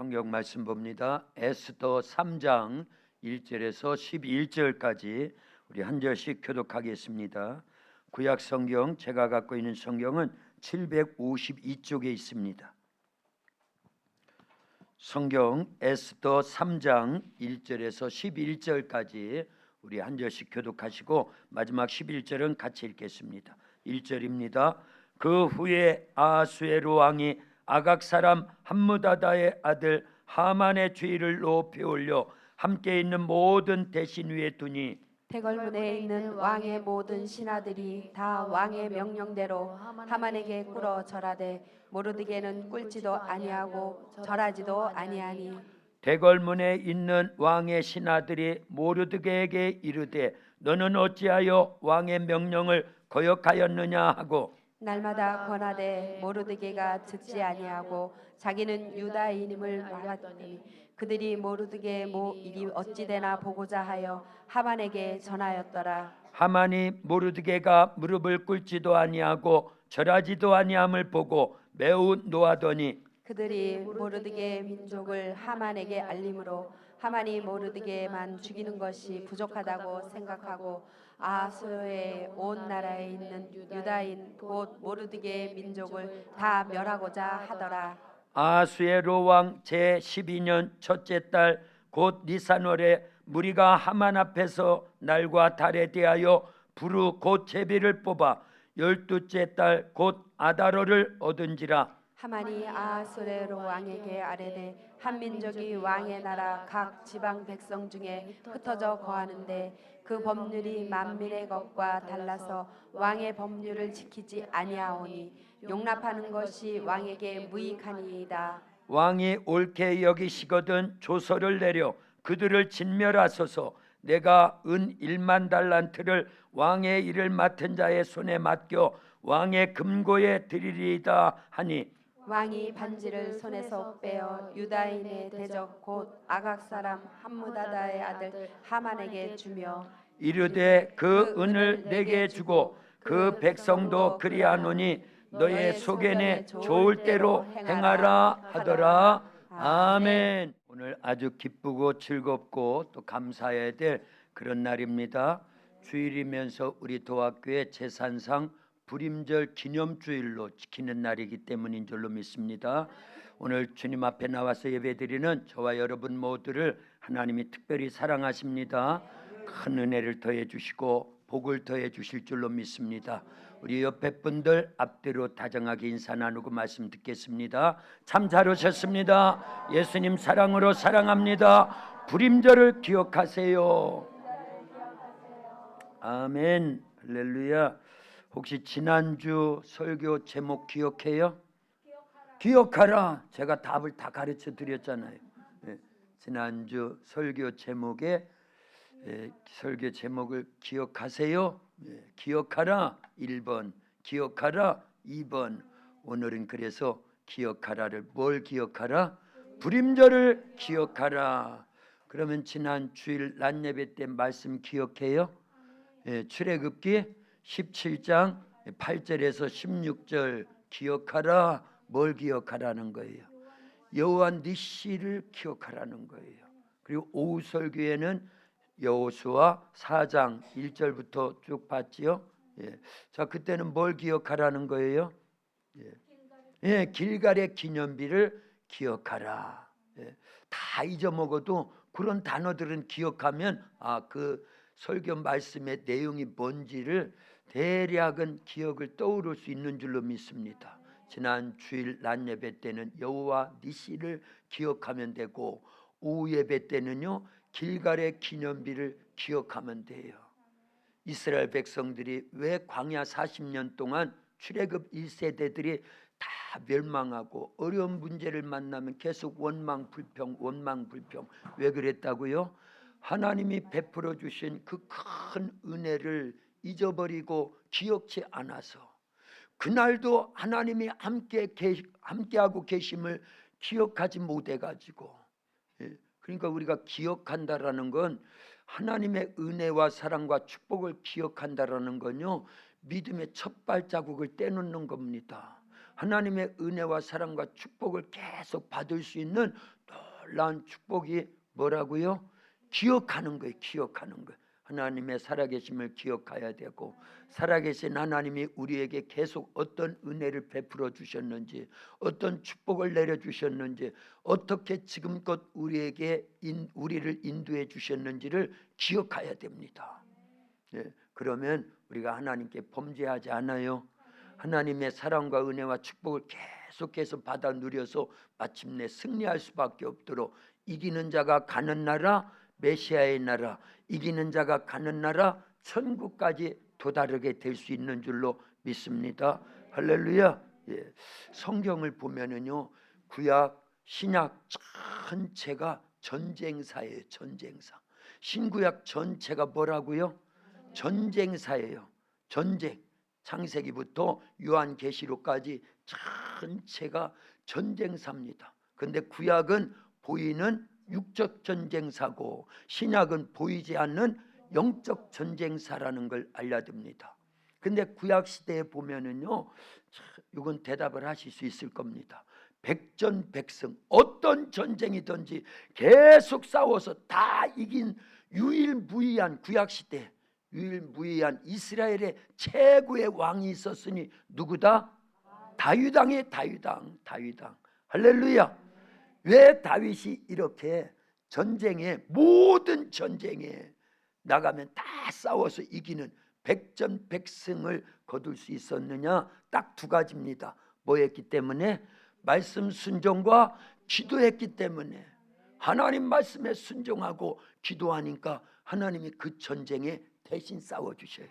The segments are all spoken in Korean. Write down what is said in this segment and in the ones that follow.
성경 말씀 봅니다. 에스더 3장 1절에서 11절까지 우리 한 절씩 교독하겠습니다. 구약 성경, 제가 갖고 있는 성경은 752쪽에 있습니다. 성경 에스더 3장 1절에서 11절까지 우리 한 절씩 교독하시고 마지막 11절은 같이 읽겠습니다. 1절입니다. 그 후에 아하수에로 왕이 아각 사람 함무다다의 아들 하만의 주의를 높이 올려 함께 있는 모든 대신 위에 두니 대궐문에 있는 왕의 모든 신하들이 다 왕의 명령대로 하만에게 꿇어 절하되 모르드게는 꿇지도 아니하고 절하지도 아니하니 대궐문에 있는 왕의 신하들이 모르드게에게 이르되 너는 어찌하여 왕의 명령을 거역하였느냐 하고 날마다 권하되 모르드게가 듣지 아니하고 자기는 유다인임을 말하더니 그들이 모르드게의 일이 어찌되나 보고자 하여 하만에게 전하였더라. 하만이 모르드게가 무릎을 꿇지도 아니하고 절하지도 아니함을 보고 매우 노하더니 그들이 모르드게 민족을 하만에게 알림으로 하만이 모르드게만 죽이는 것이 부족하다고 생각하고 아하수의 온 나라에 있는 유다인 곧 모르드게 민족을 다 멸하고자 하더라. 아하수에로 왕 제12년 첫째 달 곧 니산월에 무리가 하만 앞에서 날과 달에 대하여 부르 곧 제비를 뽑아 12째 달 곧 아다로를 얻은지라. 하만이 아하수에로 왕에게 아뢰되 한 민족이 왕의 나라 각 지방 백성 중에 흩어져 거하는데 그 법률이 만민의 것과 달라서 왕의 법률을 지키지 아니하오니 용납하는 것이 왕에게 무익하니이다. 왕이 옳게 여기시거든 조서를 내려 그들을 진멸하소서. 내가 은 1만 달란트를 왕의 일을 맡은 자의 손에 맡겨 왕의 금고에 드리리이다 하니 왕이 반지를 손에서 빼어 유다인의 대적 곧 아각 사람 함무다다의 아들 하만에게 주며 이르되 그 은을 내게 주고 그 백성도 그리하노니 너의 소견에 좋을 대로 행하라 하더라. 아멘. 오늘 아주 기쁘고 즐겁고 또 감사해야 될 그런 날입니다. 주일이면서 우리 도학교의 제산상 불임절 기념주일로 지키는 날이기 때문인 줄로 믿습니다. 오늘 주님 앞에 나와서 예배드리는 저와 여러분 모두를 하나님이 특별히 사랑하십니다. 큰 은혜를 더해 주시고 복을 더해 주실 줄로 믿습니다. 우리 옆에 분들 앞뒤로 다정하게 인사 나누고 말씀 듣겠습니다. 참 잘 오셨습니다. 예수님 사랑으로 사랑합니다. 불임절을 기억하세요. 아멘. 할렐루야. 혹시 지난주 설교 제목 기억해요? 기억하라. 제가 답을 다 가르쳐 드렸잖아요. 지난주 설교 제목에 설교 제목을 기억하세요. 기억하라 1번, 기억하라 2번. 오늘은 그래서 기억하라를 뭘 기억하라? 불임절을 기억하라. 그러면 지난 주일 낮 예배 때 말씀 기억해요? 출애굽기 17장 8절에서 16절 기억하라. 뭘 기억하라는 거예요? 여호와 니시를 기억하라는 거예요. 그리고 오후 설교에는 여호수아 4장 1절부터 쭉 봤지요. 자, 그때는 뭘 기억하라는 거예요? 길갈의 기념비를 기억하라. 다 잊어먹어도 그런 단어들은 기억하면 그 설교 말씀의 내용이 뭔지를 대략은 기억을 떠오를 수 있는 줄로 믿습니다. 지난 주일 낮 예배 때는 여호와 니시를 기억하면 되고 오후 예배 때는요 길갈의 기념비를 기억하면 돼요. 이스라엘 백성들이 왜 광야 40년 동안 출애굽 1세대들이 다 멸망하고 어려운 문제를 만나면 계속 원망 불평 왜 그랬다고요? 하나님이 베풀어 주신 그 큰 은혜를 잊어버리고 기억지 않아서 그날도 하나님이 함께하고 계심을 기억하지 못해가지고 그러니까 우리가 기억한다라는 건 하나님의 은혜와 사랑과 축복을 기억한다라는 건요 믿음의 첫 발자국을 떼놓는 겁니다. 하나님의 은혜와 사랑과 축복을 계속 받을 수 있는 놀라운 축복이 뭐라고요? 기억하는 거예요. 기억하는 거. 하나님의 살아계심을 기억해야 되고, 살아계신 하나님이 우리에게 계속 어떤 은혜를 베풀어 주셨는지, 어떤 축복을 내려주셨는지, 어떻게 지금껏 우리를 인도해 주셨는지를 기억해야 됩니다. 네, 그러면 우리가 하나님께 범죄하지 않아요. 하나님의 사랑과 은혜와 축복을 계속해서 받아 누려서 마침내 승리할 수밖에 없도록, 이기는 자가 가는 나라, 메시아의 나라, 이기는 자가 가는 나라, 천국까지 도달하게 될 수 있는 줄로 믿습니다. 할렐루야. 예. 성경을 보면은요, 구약 신약 전체가 전쟁사예요. 전쟁사. 신구약 전체가 뭐라고요? 전쟁사예요. 전쟁. 창세기부터 요한계시록까지 전체가 전쟁사입니다. 근데 구약은 보이는 육적 전쟁사고, 신약은 보이지 않는 영적 전쟁사라는 걸 알려줍니다. 근데 구약 시대에 보면은요, 이건 대답을 하실 수 있을 겁니다. 백전백승, 어떤 전쟁이든지 계속 싸워서 다 이긴 유일무이한 구약 시대, 유일무이한 이스라엘의 최고의 왕이 있었으니 누구다? 다윗왕의 다윗왕. 할렐루야. 왜 다윗이 이렇게 모든 전쟁에 나가면 다 싸워서 이기는 백전백승을 거둘 수 있었느냐? 딱 두 가지입니다. 뭐였기 때문에? 말씀 순종과 기도했기 때문에. 하나님 말씀에 순종하고 기도하니까 하나님이 그 전쟁에 대신 싸워주셔요.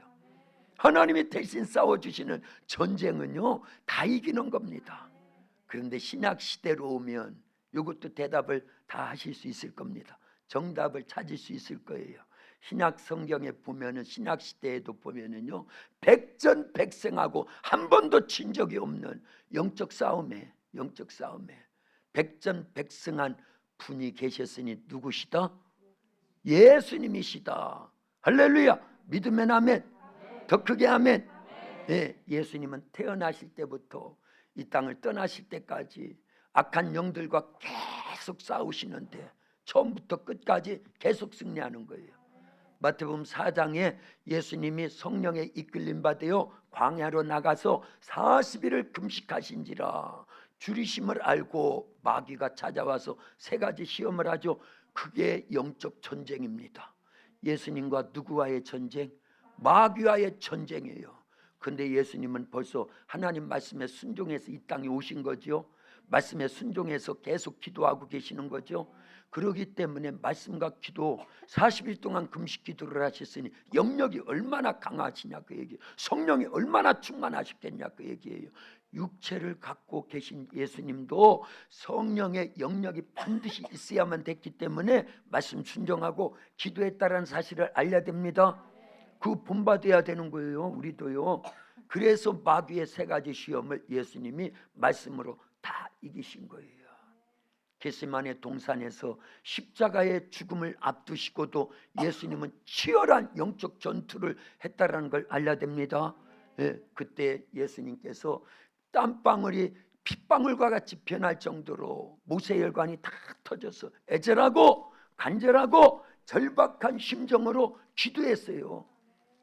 하나님이 대신 싸워주시는 전쟁은요, 다 이기는 겁니다. 그런데 신약 시대로 오면 이것도 대답을 다 하실 수 있을 겁니다. 정답을 찾을 수 있을 거예요. 신약 성경에 보면은, 신약 시대에도 보면은요, 백전백승하고 한 번도 진 적이 없는 영적 싸움에 백전백승한 분이 계셨으니 누구시다? 예수님이시다. 할렐루야. 믿으면 아멘. 더 크게 아멘. 예, 예수님은 태어나실 때부터 이 땅을 떠나실 때까지 악한 영들과 계속 싸우시는데 처음부터 끝까지 계속 승리하는 거예요. 마태복음 4장에 예수님이 성령에 이끌림 받아요 광야로 나가서 40일을 금식하신지라 줄이심을 알고 마귀가 찾아와서 세 가지 시험을 하죠. 그게 영적 전쟁입니다. 예수님과 누구와의 전쟁? 마귀와의 전쟁이에요. 근데 예수님은 벌써 하나님 말씀에 순종해서 이 땅에 오신 거죠. 말씀에 순종해서 계속 기도하고 계시는 거죠. 그러기 때문에 말씀과 기도 40일 동안 금식 기도를 하셨으니 영역이 얼마나 강하시냐 그 얘기예요. 성령이 얼마나 충만하셨겠냐 그 얘기예요. 육체를 갖고 계신 예수님도 성령의 영역이 반드시 있어야만 됐기 때문에 말씀 순종하고 기도했다는 사실을 알려야 됩니다. 그 본받아야 되는 거예요. 우리도요. 그래서 마귀의 세 가지 시험을 예수님이 말씀으로 다 이기신 거예요. 겟세마네 동산에서 십자가의 죽음을 앞두시고도 예수님은 치열한 영적 전투를 했다라는 걸 알려야 됩니다. 예, 그때 예수님께서 땀방울이 핏방울과 같이 변할 정도로 모세혈관이 다 터져서 애절하고 간절하고 절박한 심정으로 기도했어요.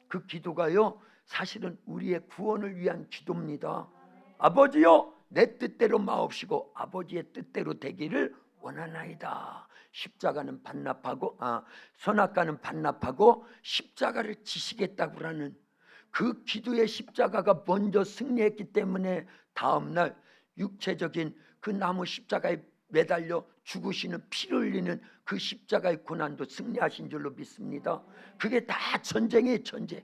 그 기도가요, 사실은 우리의 구원을 위한 기도입니다. 아버지요, 내 뜻대로 마옵시고 아버지의 뜻대로 되기를 원하나이다. 십자가는 반납하고 선악과는 반납하고 십자가를 지시겠다고 하는 그 기도의 십자가가 먼저 승리했기 때문에 다음날 육체적인 그 나무 십자가에 매달려 죽으시는 피를 흘리는 그 십자가의 고난도 승리하신 줄로 믿습니다. 그게 다 전쟁이에요. 전쟁.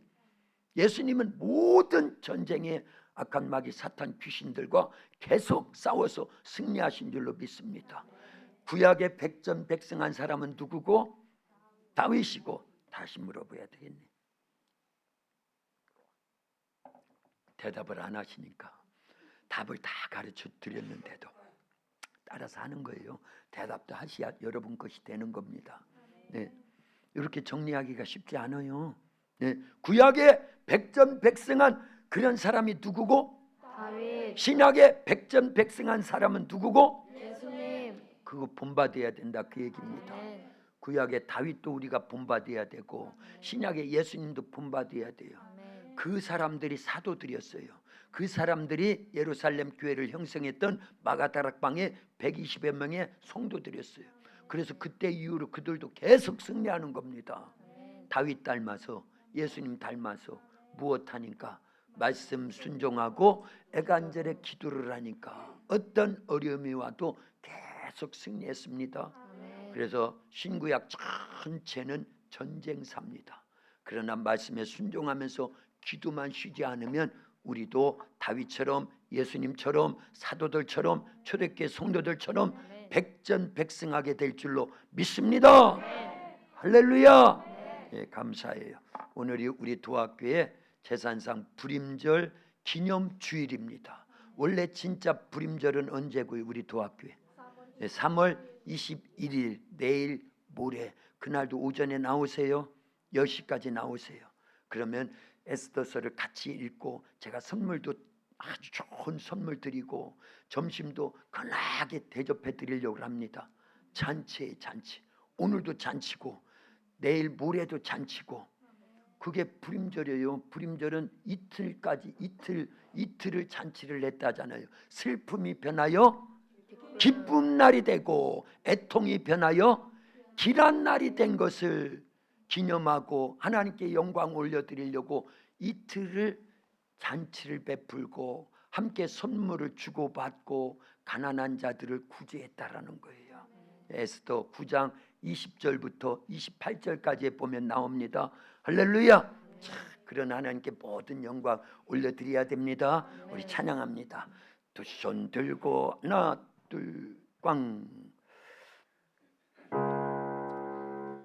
예수님은 모든 전쟁에 악한 마귀 사탄 귀신들과 계속 싸워서 승리하신 줄로 믿습니다. 구약의 백전백승한 사람은 누구고? 다윗이고. 다시 물어봐야 되겠네. 대답을 안 하시니까 답을 다 가르쳐 드렸는데도 따라서 하는 거예요. 대답도 하셔야 여러분 것이 되는 겁니다. 네, 이렇게 정리하기가 쉽지 않아요. 네, 구약의 백전백승한 그런 사람이 누구고? 다윗. 신약에 백전백승한 사람은 누구고? 예수님. 그거 본받아야 된다 그 얘기입니다. 아멘. 구약의 다윗도 우리가 본받아야 되고 신약의 예수님도 본받아야 돼요. 아멘. 그 사람들이 사도들이었어요. 그 사람들이 예루살렘 교회를 형성했던 마가다락방에 120여 명의 성도들이었어요. 그래서 그때 이후로 그들도 계속 승리하는 겁니다. 다윗 닮아서, 예수님 닮아서 무엇하니까? 말씀 순종하고 애간절에 기도를 하니까 어떤 어려움이 와도 계속 승리했습니다. 그래서 신구약 전체는 전쟁사입니다. 그러나 말씀에 순종하면서 기도만 쉬지 않으면 우리도 다윗처럼, 예수님처럼, 사도들처럼, 초대교회 성도들처럼 백전백승하게 될 줄로 믿습니다. 할렐루야. 예, 감사해요. 오늘이 우리 도학교의 제산상 불임절 기념주일입니다. 원래 진짜 불임절은 언제고요? 우리 도학교에 3월 21일 내일 모레 그날도 오전에 나오세요. 10시까지 나오세요. 그러면 에스더서를 같이 읽고 제가 선물도 아주 좋은 선물 드리고 점심도 건하게 대접해 드리려고 합니다. 잔치에 잔치. 오늘도 잔치고 내일 모레도 잔치고 그게 불임절이에요. 불임절은 이틀까지 이틀을 잔치를 했다잖아요. 슬픔이 변하여 기쁨 날이 되고 애통이 변하여 길한 날이 된 것을 기념하고 하나님께 영광 올려드리려고 이틀을 잔치를 베풀고 함께 선물을 주고받고 가난한 자들을 구제했다라는 거예요. 에스더 9장 20절부터 28절까지에 보면 나옵니다. 할렐루야. 그런 하나님께 모든 영광 올려드려야 됩니다. 우리 찬양합니다. 두 손 들고 하나 둘 꽝.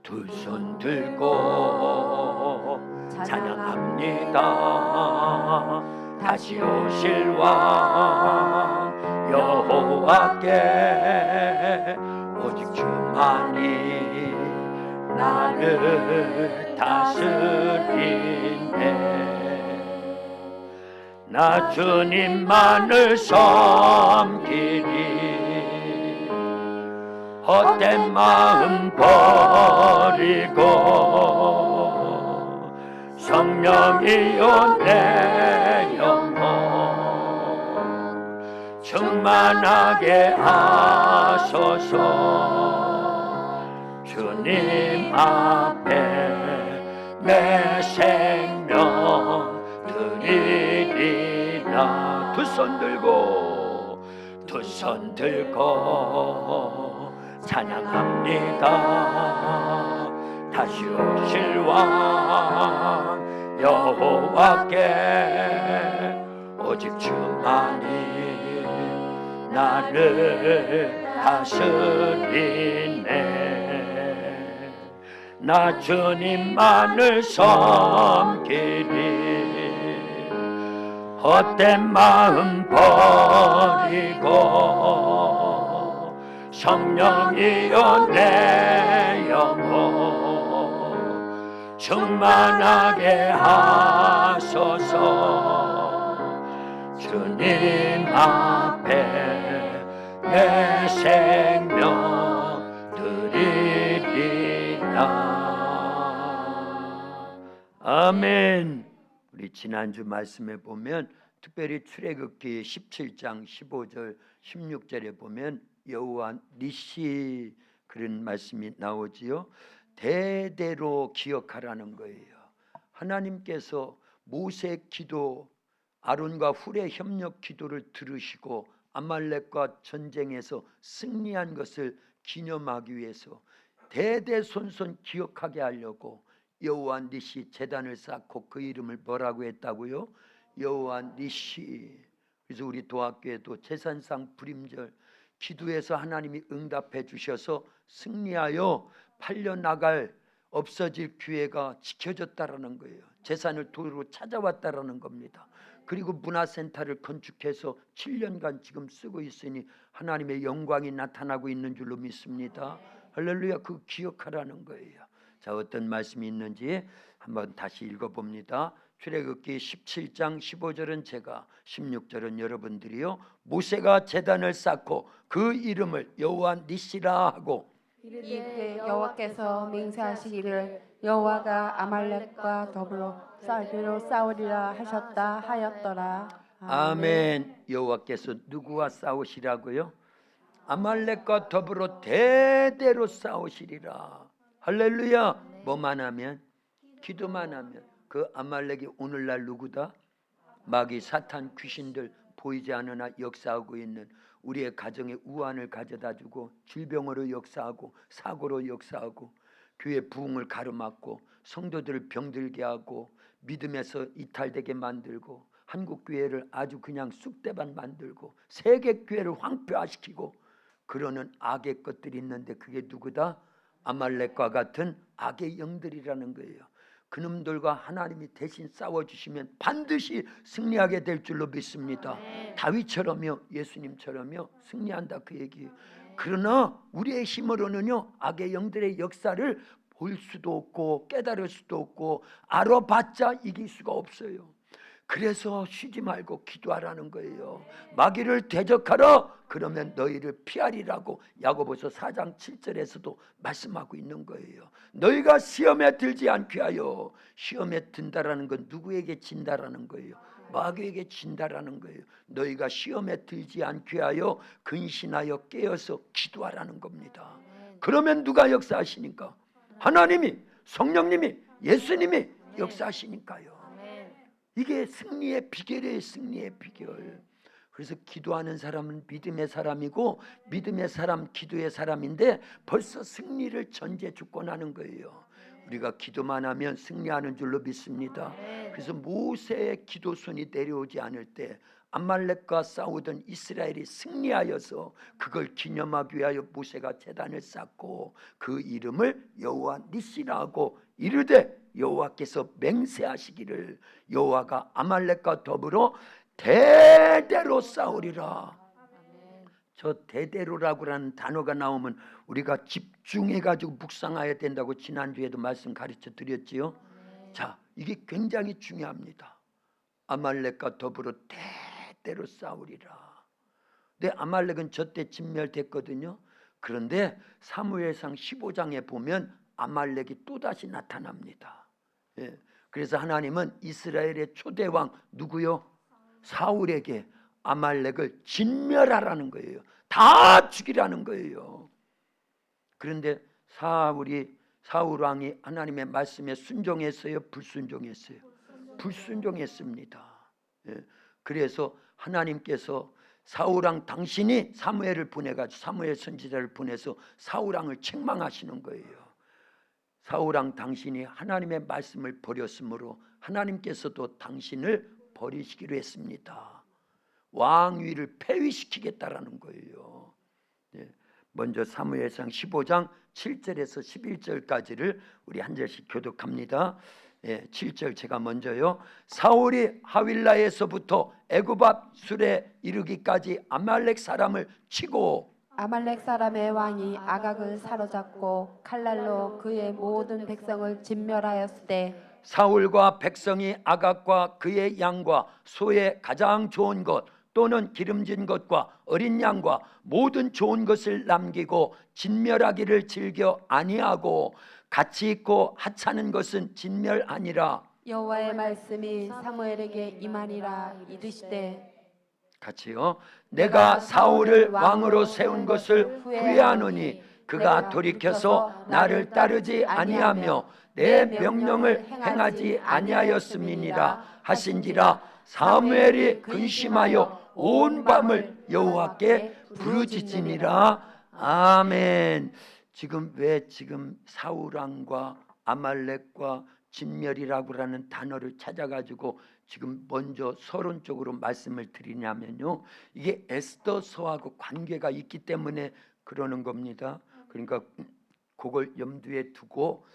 두 손 들고 찬양합니다. 다시 오실 왕 여호와께 오직 주만이 나를 다스리네. 나 주님만을 섬기리. 헛된 마음 버리고 성령이여 내 영혼 충만하게 하소서. 주님 앞에 내 생명 드리리라. 두 손 들고 두 손 들고 찬양합니다. 다시 오실 왕 여호와께 오직 주만이 나를 다스리네. 나 주님만을 섬기리. 헛된 마음 버리고 성령이여 내 영혼 충만하게 하소서. 주님 앞에 내 생명 드리리라. 아멘. 우리 지난주 말씀에 보면 특별히 출애굽기 17장 15절 16절에 보면 여호와 니시 그런 말씀이 나오지요. 대대로 기억하라는 거예요. 하나님께서 모세 기도, 아론과 훌의 협력 기도를 들으시고 아말렉과 전쟁에서 승리한 것을 기념하기 위해서 대대손손 기억하게 하려고 여호와 니시 제단을 쌓고 그 이름을 뭐라고 했다고요? 여호와 니시. 그래서 우리 도학교에도 제산상 불임절 기도해서 하나님이 응답해 주셔서 승리하여 팔려나갈 없어질 기회가 지켜졌다라는 거예요. 재산을 도로 찾아왔다라는 겁니다. 그리고 문화센터를 건축해서 7년간 지금 쓰고 있으니 하나님의 영광이 나타나고 있는 줄로 믿습니다. 할렐루야. 그 기억하라는 거예요. 자, 어떤 말씀이 있는지 한번 다시 읽어봅니다. 출애굽기 17장 15절은 제가, 16절은 여러분들이요. 모세가 제단을 쌓고 그 이름을 여호와 니시라 하고 이르되 여호와께서 맹세하시기를 여호와가 아말렉과 더불어 싸우리라 하셨다 하였더라. 아멘. 여호와께서 누구와 싸우시라고요? 아말렉과 더불어 대대로 싸우시리라. 할렐루야. 뭐만 하면? 기도만 하면. 그 아말렉이 오늘날 누구다? 마귀, 사탄, 귀신들 보이지 않으나 역사하고 있는 우리의 가정에 우환을 가져다주고 질병으로 역사하고 사고로 역사하고 교회 부흥을 가로막고 성도들을 병들게 하고 믿음에서 이탈되게 만들고 한국교회를 아주 그냥 쑥대밭 만들고 세계교회를 황폐화시키고 그러는 악의 것들이 있는데 그게 누구다? 아말렉과 같은 악의 영들이라는 거예요. 그놈들과 하나님이 대신 싸워주시면 반드시 승리하게 될 줄로 믿습니다. 다윗처럼요, 예수님처럼요 승리한다 그 얘기예요. 그러나 우리의 힘으로는요 악의 영들의 역사를 볼 수도 없고 깨달을 수도 없고 알아봤자 이길 수가 없어요. 그래서 쉬지 말고 기도하라는 거예요. 마귀를 대적하라. 그러면 너희를 피하리라고 야고보서 4장 7절에서도 말씀하고 있는 거예요. 너희가 시험에 들지 않게 하여. 시험에 든다라는 건 누구에게 진다라는 거예요? 마귀에게 진다라는 거예요. 너희가 시험에 들지 않게 하여 근신하여 깨어서 기도하라는 겁니다. 그러면 누가 역사하시니까? 하나님이, 성령님이, 예수님이 역사하시니까요. 이게 승리의 비결이에요. 승리의 비결. 그래서 기도하는 사람은 믿음의 사람이고 믿음의 사람 기도의 사람인데 벌써 승리를 전제 주권하는 거예요. 우리가 기도만 하면 승리하는 줄로 믿습니다. 그래서 모세의 기도손이 내려오지 않을 때 아말렉과 싸우던 이스라엘이 승리하여서 그걸 기념하기 위하여 모세가 제단을 쌓고 그 이름을 여호와 니시라 하고 이르되 여호와께서 맹세하시기를 여호와가 아말렉과 더불어 대대로 싸우리라. 저 대대로라고 하는 단어가 나오면 우리가 집중해가지고 묵상해야 된다고 지난주에도 말씀 가르쳐 드렸지요. 자, 이게 굉장히 중요합니다. 아말렉과 더불어 대대로 싸우리라. 근데 아말렉은 저때 진멸됐거든요. 그런데 사무엘상 15장에 보면 아말렉이 또다시 나타납니다. 예. 그래서 하나님은 이스라엘의 초대왕 누구요? 사울에게 아말렉을 진멸하라는 거예요. 다 죽이라는 거예요. 그런데 사울 왕이 하나님의 말씀에 순종했어요? 불순종했어요? 불순종했습니다. 예. 그래서 하나님께서 사울 왕 당신이 사무엘을 보내가지고 사무엘 선지자를 보내서 사울 왕을 책망하시는 거예요. 사울 왕 당신이 하나님의 말씀을 버렸으므로 하나님께서도 당신을 버리시기로 했습니다. 왕위를 폐위시키겠다라는 거예요. 네. 먼저 사무엘상 15장 7절에서 11절까지를 우리 한 절씩 교독합니다. 7절 제가 먼저요. 사울이 하윌라에서부터 애굽 앞 술에 이르기까지 아말렉 사람을 치고 아말렉 사람의 왕이 아각을 사로잡고 칼날로 그의 모든 백성을 진멸하였을 때 사울과 백성이 아각과 그의 양과 소의 가장 좋은 것 또는 기름진 것과 어린 양과 모든 좋은 것을 남기고 진멸하기를 즐겨 아니하고 같이 있고 하찮은 것은 진멸하니라. 여호와의 말씀이 사무엘에게 임하니라. 이르시되 같이요. 내가 사울을 왕으로 세운 것을 후회하노니 그가 돌이켜서 나를 따르지 아니하며 내 명령을 행하지 아니하였음이니라 하신지라. 사무엘이 근심하여 온 밤을 여호와께 부르짖으니라. 아멘. 지금 사울 왕과 아말렉과 진멸이라고 하는 단어를 찾아가지고 지금 먼저 서론적으로 말씀을 드리냐면요, 이게 에스더서하고 관계가 있기 때문에 그러는 겁니다. 그러니까 그걸 염두에 두고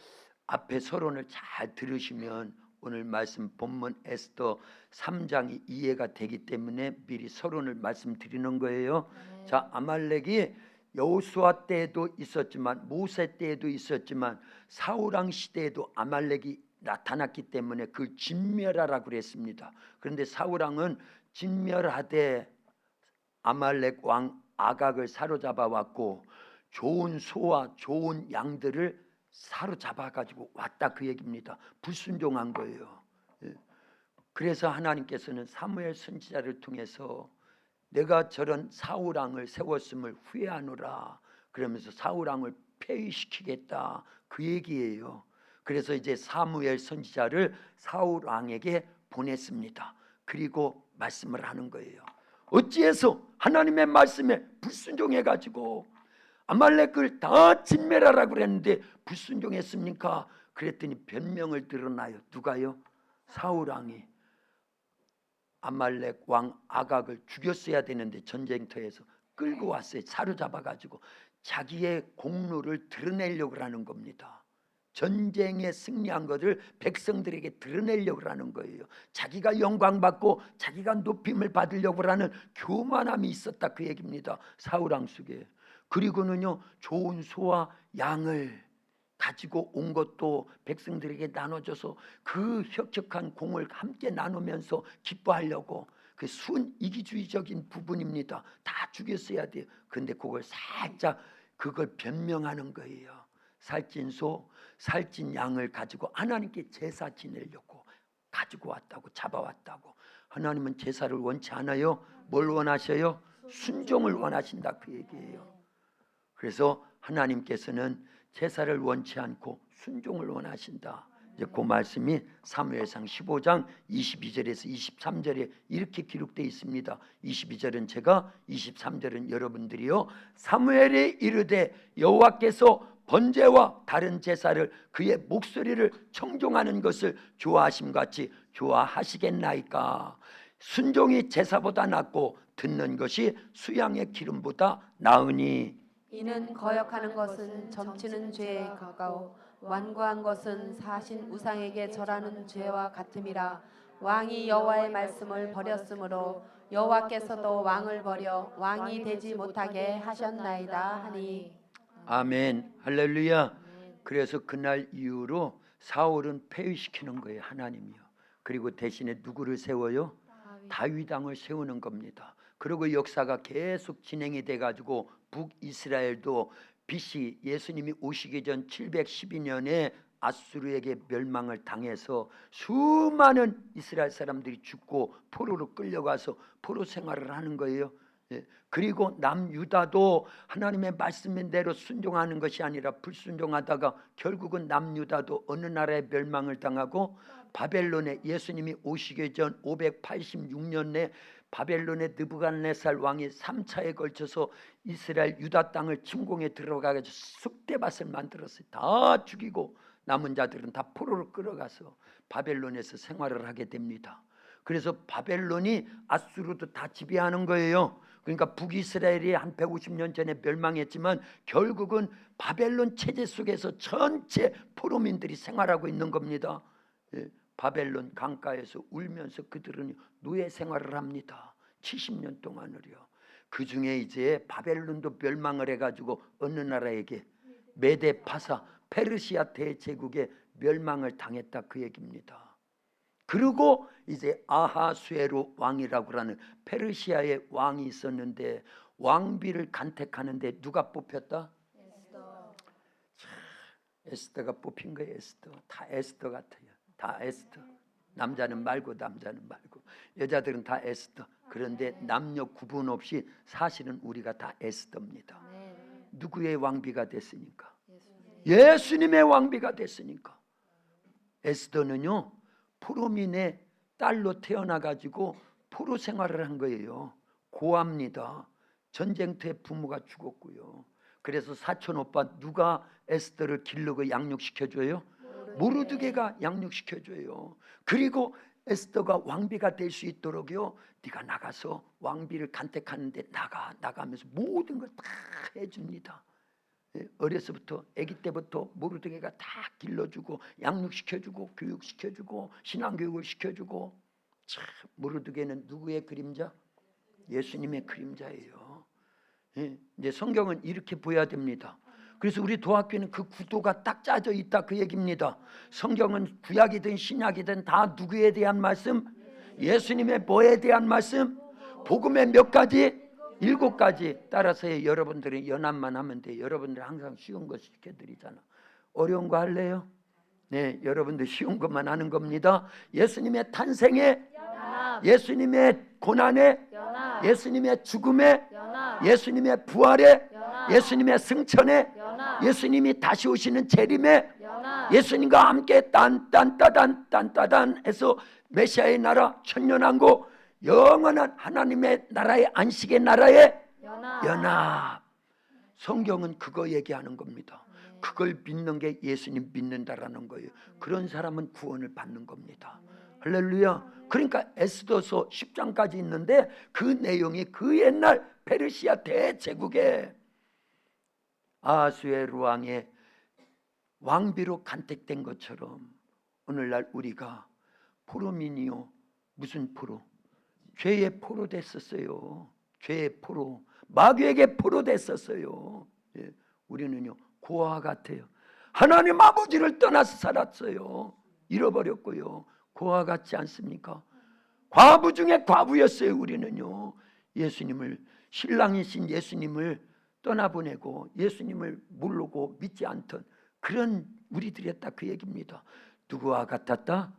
앞에 서론을 잘 들으시면 오늘 말씀 본문 에스더 3장이 이해가 되기 때문에 미리 서론을 말씀드리는 거예요. 자, 아말렉이 여호수아 때에도 있었지만 모세 때에도 있었지만 사울 왕 시대에도 아말렉이 나타났기 때문에 그 진멸하라고 그랬습니다. 그런데 사울 왕은 진멸하되 아말렉 왕 아각을 사로잡아 왔고 좋은 소와 좋은 양들을 사로잡아 가지고 왔다 그 얘기입니다. 불순종한 거예요. 예. 그래서 하나님께서는 사무엘 선지자를 통해서 내가 저런 사울 왕을 세웠음을 후회하노라 그러면서 사울 왕을 폐위시키겠다 그 얘기예요. 그래서 이제 사무엘 선지자를 사울 왕에게 보냈습니다. 그리고 말씀을 하는 거예요. 어찌해서 하나님의 말씀에 불순종해 가지고 아말렉을 다 진멸하라고 그랬는데 불순종했습니까? 그랬더니 변명을 드러나요. 누가요? 사울 왕이 아말렉 왕 아각을 죽였어야 되는데 전쟁터에서 끌고 왔어요. 사로잡아 가지고 자기의 공로를 드러내려고 하는 겁니다. 전쟁에 승리한 것을 백성들에게 드러내려고 하는 거예요. 자기가 영광받고 자기가 높임을 받으려고 하는 교만함이 있었다 그 얘기입니다. 사울 왕 속에. 그리고는요 좋은 소와 양을 가지고 온 것도 백성들에게 나눠줘서 그 혁혁한 공을 함께 나누면서 기뻐하려고 그 순이기주의적인 부분입니다. 다 죽였어야 돼요. 근데 그걸 살짝 그걸 변명하는 거예요. 살찐 소, 살찐 양을 가지고 하나님께 제사 지내려고 가지고 왔다고 잡아왔다고. 하나님은 제사를 원치 않아요. 뭘 원하셔요? 순종을 원하신다 그 얘기예요. 그래서 하나님께서는 제사를 원치 않고 순종을 원하신다. 이제 그 말씀이 사무엘상 15장 22절에서 23절에 이렇게 기록되어 있습니다. 22절은 제가, 23절은 여러분들이요. 사무엘이 이르되 여호와께서 번제와 다른 제사를 그의 목소리를 청종하는 것을 좋아하심같이 좋아하시겠나이까. 순종이 제사보다 낫고 듣는 것이 수양의 기름보다 나으니 이는 거역하는 것은 점치는 죄에 가까워 완고한 것은 사신 우상에게 절하는 죄와 같음이라. 왕이 여호와의 말씀을 버렸으므로 여호와께서도 왕을 버려 왕이 되지 못하게 하셨나이다 하니. 아멘 할렐루야. 그래서 그날 이후로 사울은 폐위시키는 거예요. 하나님이요. 그리고 대신에 누구를 세워요? 다윗 왕을 세우는 겁니다. 그리고 역사가 계속 진행이 돼가지고 북이스라엘도 BC 예수님이 오시기 전 712년에 아수르에게 멸망을 당해서 수많은 이스라엘 사람들이 죽고 포로로 끌려가서 포로 생활을 하는 거예요. 예. 그리고 남유다도 하나님의 말씀대로 순종하는 것이 아니라 불순종하다가 결국은 남유다도 어느 나라에 멸망을 당하고 바벨론에 예수님이 오시기 전 586년에 바벨론의 느부갓네살 왕이 3차에 걸쳐서 이스라엘 유다 땅을 침공해 들어가서 쑥대밭을 만들었어요. 다 죽이고 남은 자들은 다 포로로 끌어가서 바벨론에서 생활을 하게 됩니다. 그래서 바벨론이 아수르도 다 지배하는 거예요. 그러니까 북이스라엘이 한 150년 전에 멸망했지만 결국은 바벨론 체제 속에서 전체 포로민들이 생활하고 있는 겁니다. 예, 바벨론 강가에서 울면서 그들은 노예 생활을 합니다. 70년 동안을요. 그 중에 이제 바벨론도 멸망을 해가지고 어느 나라에게 메데파사 페르시아 대제국에 멸망을 당했다 그 얘기입니다. 그리고 이제 아하수에로 왕이라고 하는 페르시아의 왕이 있었는데 왕비를 간택하는데 누가 뽑혔다? 에스더. 에스더가 뽑힌 거예요. 에스더. 다 에스더 같아요. 다 에스더. 남자는 말고 남자는 말고 여자들은 다 에스더. 그런데 남녀 구분 없이 사실은 우리가 다 에스더입니다. 누구의 왕비가 됐으니까? 예수님의 왕비가 됐으니까. 에스더는요 포로민의 딸로 태어나가지고 포로 생활을 한 거예요. 고아입니다. 전쟁터에 부모가 죽었고요. 그래서 사촌 오빠 누가 에스더를 기르고 양육시켜줘요? 모르드게가 양육시켜줘요. 그리고 에스더가 왕비가 될 수 있도록요 네가 나가서 왕비를 간택하는데 나가면서 모든 걸 다 해줍니다. 어려서부터 아기 때부터 모르드게가 다 길러주고 양육시켜주고 교육시켜주고 신앙교육을 시켜주고. 참 모르드게는 누구의 그림자? 예수님의 그림자예요. 예, 이제 성경은 이렇게 보여야 됩니다. 그래서 우리 도학교는 그 구도가 딱 짜져 있다 그 얘기입니다. 성경은 구약이든 신약이든 다 누구에 대한 말씀? 예수님의 뭐에 대한 말씀? 복음의 몇 가지? 7가지. 따라서 여러분들이 연합만 하면 돼. 여러분들 항상 쉬운 거 시켜드리잖아. 어려운 거 할래요? 네, 여러분들 쉬운 것만 하는 겁니다. 예수님의 탄생에, 연합, 예수님의 고난에, 연합, 예수님의 죽음에, 연합, 예수님의 부활에, 연합, 예수님의 승천에, 연합, 예수님이 다시 오시는 재림에, 연합, 예수님과 함께 딴딴따단 해서 메시아의 나라 천년왕국 영원한 하나님의 나라의 안식의 나라의 연합, 연합. 성경은 그거 얘기하는 겁니다. 그걸 믿는 게 예수님 믿는다라는 거예요. 그런 사람은 구원을 받는 겁니다. 할렐루야. 그러니까 에스더서 10장까지 있는데 그 내용이 그 옛날 페르시아 대제국의 아수에로 왕의 왕비로 간택된 것처럼 오늘날 우리가 포로민이요. 무슨 포로? 죄의 포로 됐었어요. 죄의 포로. 마귀에게 포로 됐었어요. 예, 우리는요 고아와 같아요. 하나님 아버지를 떠나서 살았어요. 잃어버렸고요. 고아와 같지 않습니까? 과부 중에 과부였어요. 우리는요 예수님을, 신랑이신 예수님을 떠나보내고 예수님을 모르고 믿지 않던 그런 우리들이었다 그 얘기입니다. 누구와 같았다?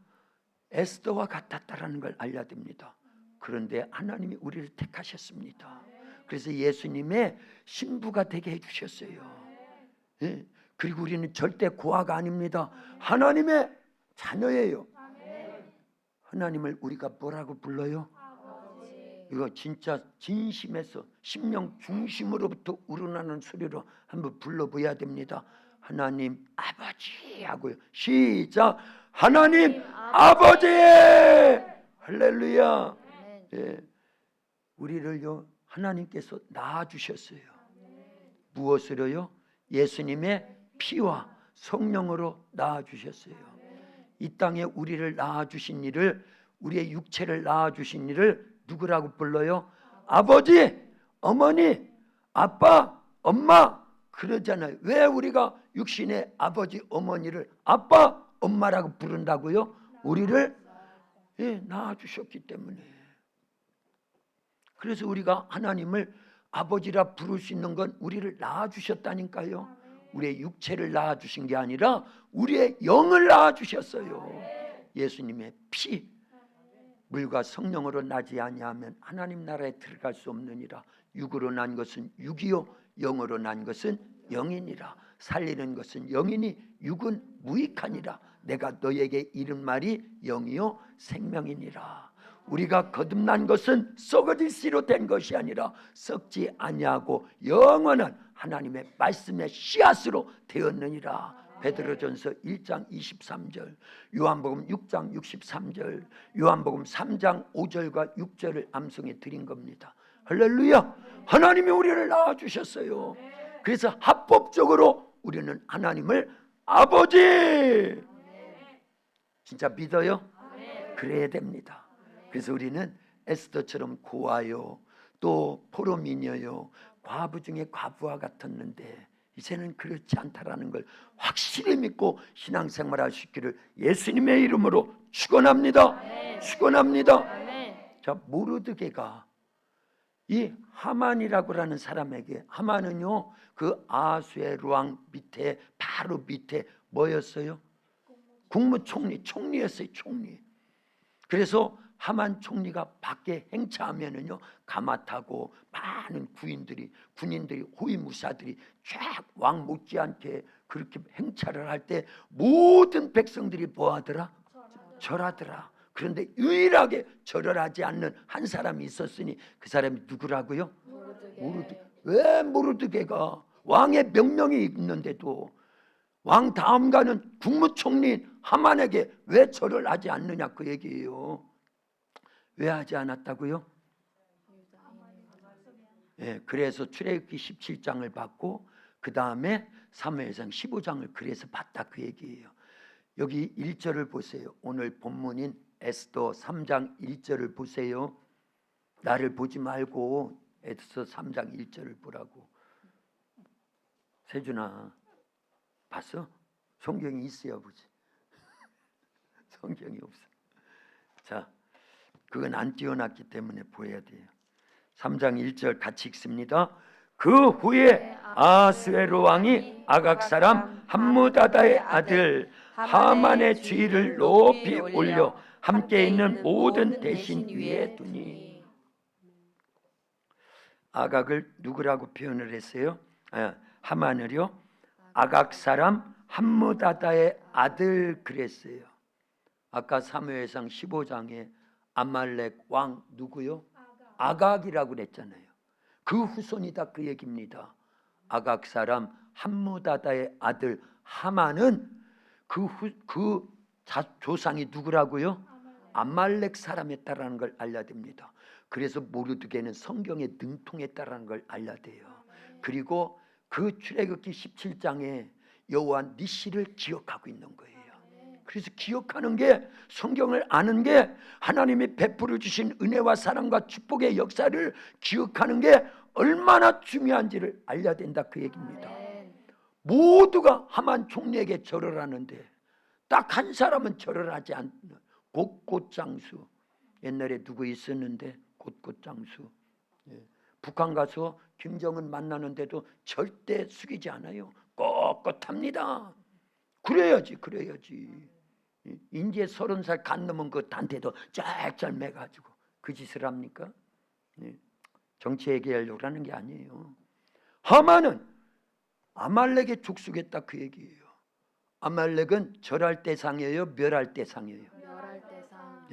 에스더와 같았다라는 걸 알려야 됩니다. 그런데 하나님이 우리를 택하셨습니다. 그래서 예수님의 신부가 되게 해주셨어요. 예. 그리고 우리는 절대 고아가 아닙니다. 하나님의 자녀예요. 하나님을 우리가 뭐라고 불러요? 이거 진짜 진심에서 심령 중심으로부터 우러나는 소리로 한번 불러봐야 됩니다. 하나님 아버지 하고요. 시작. 하나님 아버지. 할렐루야. 예. 우리를요 하나님께서 낳아주셨어요. 무엇으로요? 예수님의 피와 성령으로 낳아주셨어요. 이 땅에 우리를 낳아주신 이를, 우리의 육체를 낳아주신 이를 누구라고 불러요? 아버지, 어머니, 아빠, 엄마 그러잖아요. 왜 우리가 육신의 아버지, 어머니를 아빠, 엄마라고 부른다고요? 우리를 낳아주셨기 때문에. 그래서 우리가 하나님을 아버지라 부를 수 있는 건 우리를 낳아주셨다니까요. 우리의 육체를 낳아주신 게 아니라 우리의 영을 낳아주셨어요. 예수님의 피, 물과 성령으로 나지 아니하면 하나님 나라에 들어갈 수 없느니라. 육으로 난 것은 육이요 영으로 난 것은 영이니라. 살리는 것은 영이니 육은 무익하니라. 내가 너에게 이른 말이 영이요 생명이니라. 우리가 거듭난 것은 썩어질 씨로 된 것이 아니라 썩지 아니하고 영원한 하나님의 말씀의 씨앗으로 되었느니라. 베드로전서 1장 23절, 요한복음 6장 63절, 요한복음 3장 5절과 6절을 암송해 드린 겁니다. 할렐루야. 하나님이 우리를 낳아주셨어요. 그래서 합법적으로 우리는 하나님을 아버지, 진짜 믿어요? 그래야 됩니다. 그래서 우리는 에스더처럼 고아요, 또 포로미녀요, 과부 중에 과부와 같았는데 이제는 그렇지 않다라는 걸 확실히 믿고 신앙생활 하시기를 예수님의 이름으로 축원합니다. 축원합니다. 자, 모르드게가 이 하만이라고 하는 사람에게, 하만은요 그 아수에로 왕 밑에 바로 밑에 뭐였어요? 국무총리, 총리였어요. 총리. 그래서 하만 총리가 밖에 행차하면은요 가마타고 많은 군인들이 호위무사들이 쫙 왕 못지않게 그렇게 행차를 할 때 모든 백성들이 뭐하더라? 절하더라. 그런데 유일하게 절을 하지 않는 한 사람이 있었으니 그 사람이 누구라고요? 모르드게. 왜 모르드게가 왕의 명령이 있는데도 왕 다음 가는 국무총리 하만에게 왜 절을 하지 않느냐 그 얘기예요. 왜 하지 않았다고요? 예, 그래서 출애굽기 17장을 받고 그 다음에 사무엘상 15장을 그래서 받다 그 얘기예요. 여기 1절을 보세요. 오늘 본문인 에스더 3장 1절을 보세요. 나를 보지 말고 에스더 3장 1절을 보라고. 세준아, 봤어? 성경이 있어야 보지. 성경이 없어. 자, 그건 안 띄워놨기 때문에 보여야 돼요. 3장 1절 같이 읽습니다. 그 후에 아스웨로 왕이 아각 사람 함무다다의 아들 하만의 주의를 높이 올려 함께 있는 모든 대신 위에 두니. 아각을 누구라고 표현을 했어요? 하만을요? 아각 사람 함무다다의 아들 그랬어요. 아까 사무엘상 15장에 아말렉 왕 누구요? 아각이라고 그랬잖아요. 그 후손이다 그 얘기입니다. 아각 사람 함무다다의 아들 하만은 그 조상이 누구라고요? 아말렉 사람이었다라는 걸 알려야 됩니다. 그래서 모르드게는 성경에 능통했다라는 걸 알려야 돼요. 그리고 그 출애굽기 17장에 여호와 니시를 기억하고 있는 거예요. 그래서 기억하는 게, 성경을 아는 게, 하나님이 베풀어 주신 은혜와 사랑과 축복의 역사를 기억하는 게 얼마나 중요한지를 알려야 된다 그 얘기입니다. 모두가 하만 총리에게 절을 하는데 딱 한 사람은 절을 하지 않는 곳곳장수. 옛날에 누구 있었는데 곳곳장수. 북한 가서 김정은 만나는데도 절대 숙이지 않아요. 꼿꼿합니다. 그래야지. 이제 30살 간 넘은 그 단테도 쫙쫙 매가지고 그 짓을 합니까? 정치 얘기하려고 하는 게 아니에요. 하만은 아말렉에 족속했다 그 얘기예요. 아말렉은 절할 대상이에요, 멸할 대상이에요? 멸할 대상.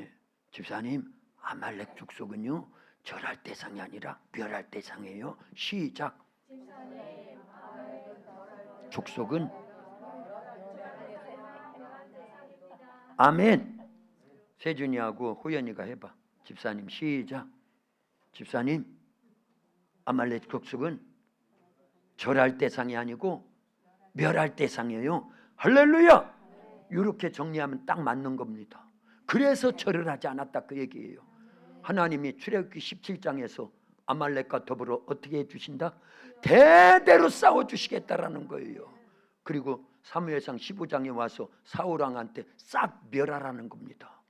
집사님, 아말렉 족속은요 절할 대상이 아니라 멸할 대상이에요. 시작. 족속은 아멘. 세준이하고 호연이가 해봐. 집사님 시작. 집사님, 아말렉 족속은 절할 대상이 아니고 멸할 대상이에요. 할렐루야. 이렇게 정리하면 딱 맞는 겁니다. 그래서 절을 하지 않았다 그 얘기예요. 하나님이 출애굽기 17장에서 아말렉과 더불어 어떻게 해주신다? 대대로 싸워주시겠다라는 거예요. 그리고 사무엘상 15장에 와서 사울왕한테 싹 멸하라는 겁니다.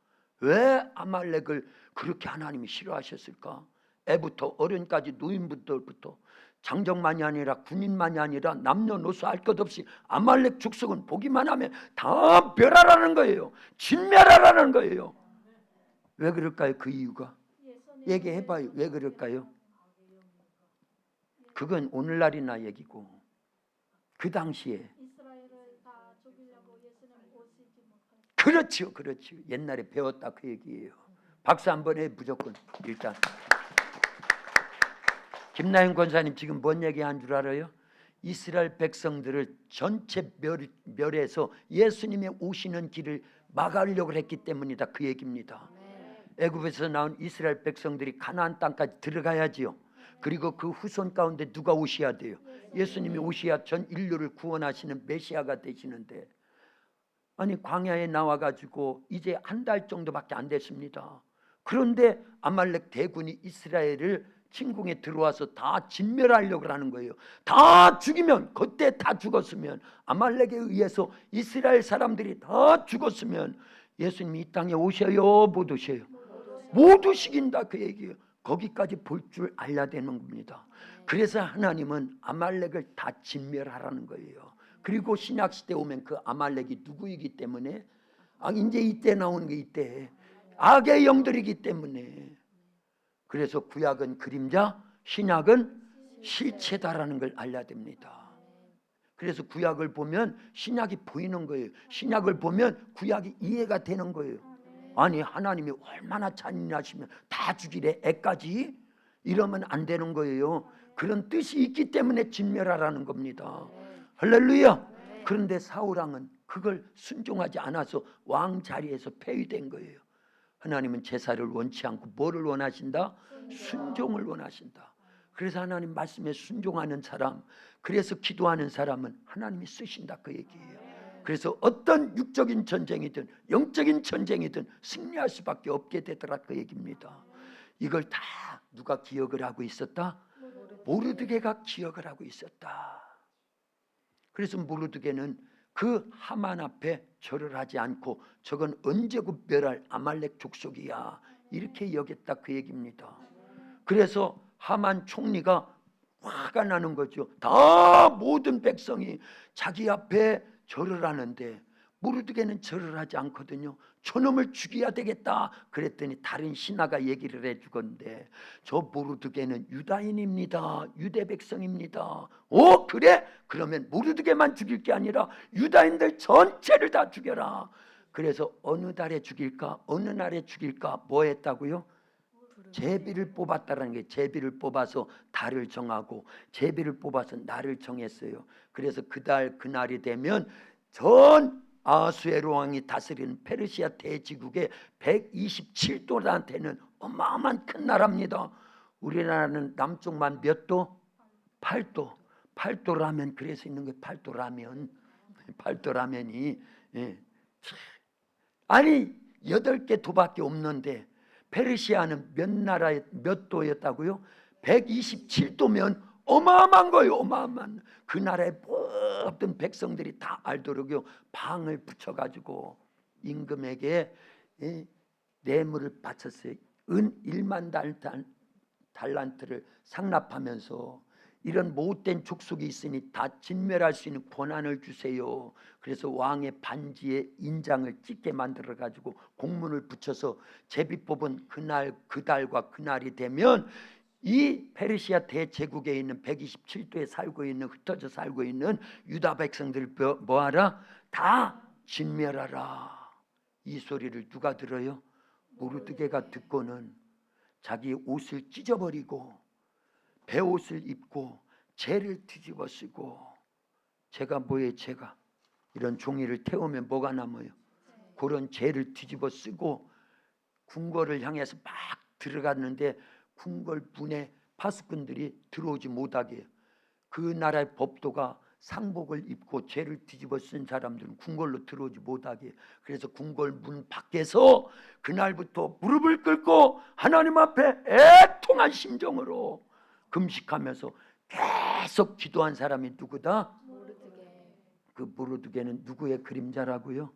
왜 아말렉을 그렇게 하나님이 싫어하셨을까? 애부터 어른까지 노인부터 장정만이 아니라 군인만이 아니라 남녀노소 할 것 없이 아말렉 족속은 보기만 하면 다 멸하라는 거예요. 진멸하라는 거예요. 왜 그럴까요? 그 이유가 얘기해봐요. 왜 그럴까요? 그건 오늘날이나 얘기고 그 당시에 그렇죠. 옛날에 배웠다 그 얘기예요. 박수 한번 해. 무조건. 일단 김나영 권사님 지금 뭔 얘기한 줄 알아요? 이스라엘 백성들을 전체 멸해서 예수님의 오시는 길을 막으려고 했기 때문이다 그 얘기입니다. 애굽에서 나온 이스라엘 백성들이 가나안 땅까지 들어가야지요. 그리고 그 후손 가운데 누가 오셔야 돼요? 예수님이 오셔야 전 인류를 구원하시는 메시아가 되시는데, 아니 광야에 나와가지고 이제 한 달 정도밖에 안 됐습니다. 그런데 아말렉 대군이 이스라엘을 침공에 들어와서 다 진멸하려고 하는 거예요. 다 죽이면, 그때 다 죽었으면, 아말렉에 의해서 이스라엘 사람들이 다 죽었으면 예수님이 이 땅에 오셔요? 못 오셔요? 못 오시긴다 그 얘기예요. 거기까지 볼 줄 알아야 되는 겁니다. 그래서 하나님은 아말렉을 다 진멸하라는 거예요. 그리고 신약시대 오면 그 아말렉이 누구이기 때문에, 이제 이때 나오는 게 이때 악의 영들이기 때문에. 그래서 구약은 그림자, 신약은 실체다라는 걸 알아야 됩니다. 그래서 구약을 보면 신약이 보이는 거예요. 신약을 보면 구약이 이해가 되는 거예요. 아니 하나님이 얼마나 잔인하시면 다 죽이래 애까지? 이러면 안 되는 거예요. 그런 뜻이 있기 때문에 진멸하라는 겁니다. 할렐루야. 그런데 사울왕은 그걸 순종하지 않아서 왕 자리에서 폐위된 거예요. 하나님은 제사를 원치 않고 뭐를 원하신다? 순종을 원하신다. 그래서 하나님 말씀에 순종하는 사람, 그래서 기도하는 사람은 하나님이 쓰신다 그 얘기예요. 그래서 어떤 육적인 전쟁이든 영적인 전쟁이든 승리할 수밖에 없게 되더라 그 얘기입니다. 이걸 다 누가 기억을 하고 있었다? 모르드게가 기억을 하고 있었다. 그래서 모르드게는 그 하만 앞에 절을 하지 않고 저건 언제 멸할 아말렉 족속이야 이렇게 여겼다 그 얘기입니다. 그래서 하만 총리가 화가 나는 거죠. 다 모든 백성이 자기 앞에 절을 하는데 모르드게는 절을 하지 않거든요. 저놈을 죽여야 되겠다 그랬더니 다른 신하가 얘기를 해주건데 저 모르드게는 유다인입니다. 유대 백성입니다. 오 그래? 그러면 모르드게만 죽일 게 아니라 유다인들 전체를 다 죽여라. 그래서 어느 달에 죽일까? 어느 날에 죽일까? 뭐 했다고요? 제비를 뽑았다라는 게 제비를 뽑아서 달을 정하고 제비를 뽑아서 날을 정했어요. 그래서 그달 그날이 되면 전 아수에로 왕이 다스리는 페르시아 대지국의 127도나 되는 어마어마한 큰 나라입니다. 우리나라는 남쪽만 몇 도? 8도. 8도라면 그래서 있는 게 8도라면 8도라면이 아니 8개 도밖에 없는데 페르시아는 몇 나라에 몇 도였다고요? 127도면 어마어마한 거예요. 어마어마한. 그 나라의 모든 백성들이 다 알도록요 방을 붙여가지고 임금에게 뇌물을 바쳤어요. 은 1만 달란트를 상납하면서 이런 못된 족속이 있으니 다 진멸할 수 있는 권한을 주세요. 그래서 왕의 반지에 인장을 찍게 만들어 가지고 공문을 붙여서 제비 뽑은 그날 그달과 그날이 되면 이 페르시아 대제국에 있는 127도에 살고 있는 흩어져 살고 있는 유다 백성들 뭐하라? 다 진멸하라. 이 소리를 누가 들어요? 모르드게가 듣고는 자기 옷을 찢어버리고 베옷을 입고 재를 뒤집어 쓰고 재가 뭐예요? 재가 이런 종이를 태우면 뭐가 남아요? 그런 재를 뒤집어 쓰고 궁궐을 향해서 막 들어갔는데 궁궐 문에 파수꾼들이 들어오지 못하게 해요. 그 나라의 법도가 상복을 입고 재를 뒤집어 쓴 사람들은 궁궐로 들어오지 못하게 해요. 그래서 궁궐 문 밖에서 그날부터 무릎을 꿇고 하나님 앞에 애통한 심정으로 금식하면서 계속 기도한 사람이 누구다? 그 모르드게는 누구의 그림자라고요?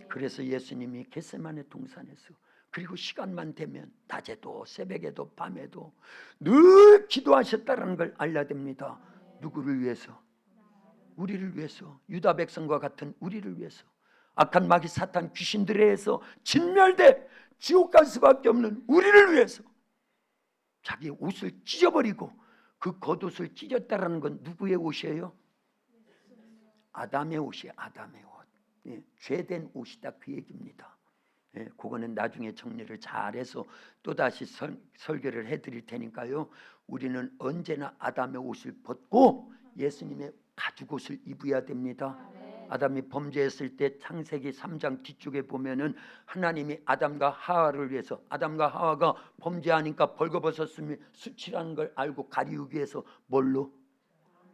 그래서 예수님이 겟세마네 동산에서 그리고 시간만 되면 낮에도 새벽에도 밤에도 늘 기도하셨다는 걸 알려야 됩니다. 누구를 위해서? 우리를 위해서. 유다 백성과 같은 우리를 위해서. 악한 마귀 사탄 귀신들에 의해서 진멸돼 지옥 갈 수밖에 없는 우리를 위해서 자기 옷을 찢어버리고 그 겉옷을 찢었다라는 건 누구의 옷이에요? 아담의 옷이에요. 아담의 옷. 죄된 옷이다 그 얘기입니다. 그거는 나중에 정리를 잘해서 또다시 설교를 해드릴 테니까요. 우리는 언제나 아담의 옷을 벗고 예수님의 가죽 옷을 입어야 됩니다. 아담이 범죄했을 때 창세기 3장 뒤쪽에 보면은 하나님이 아담과 하와를 위해서 아담과 하와가 범죄하니까 벌거벗었으면 수치라는 걸 알고 가리우기 위해서 뭘로?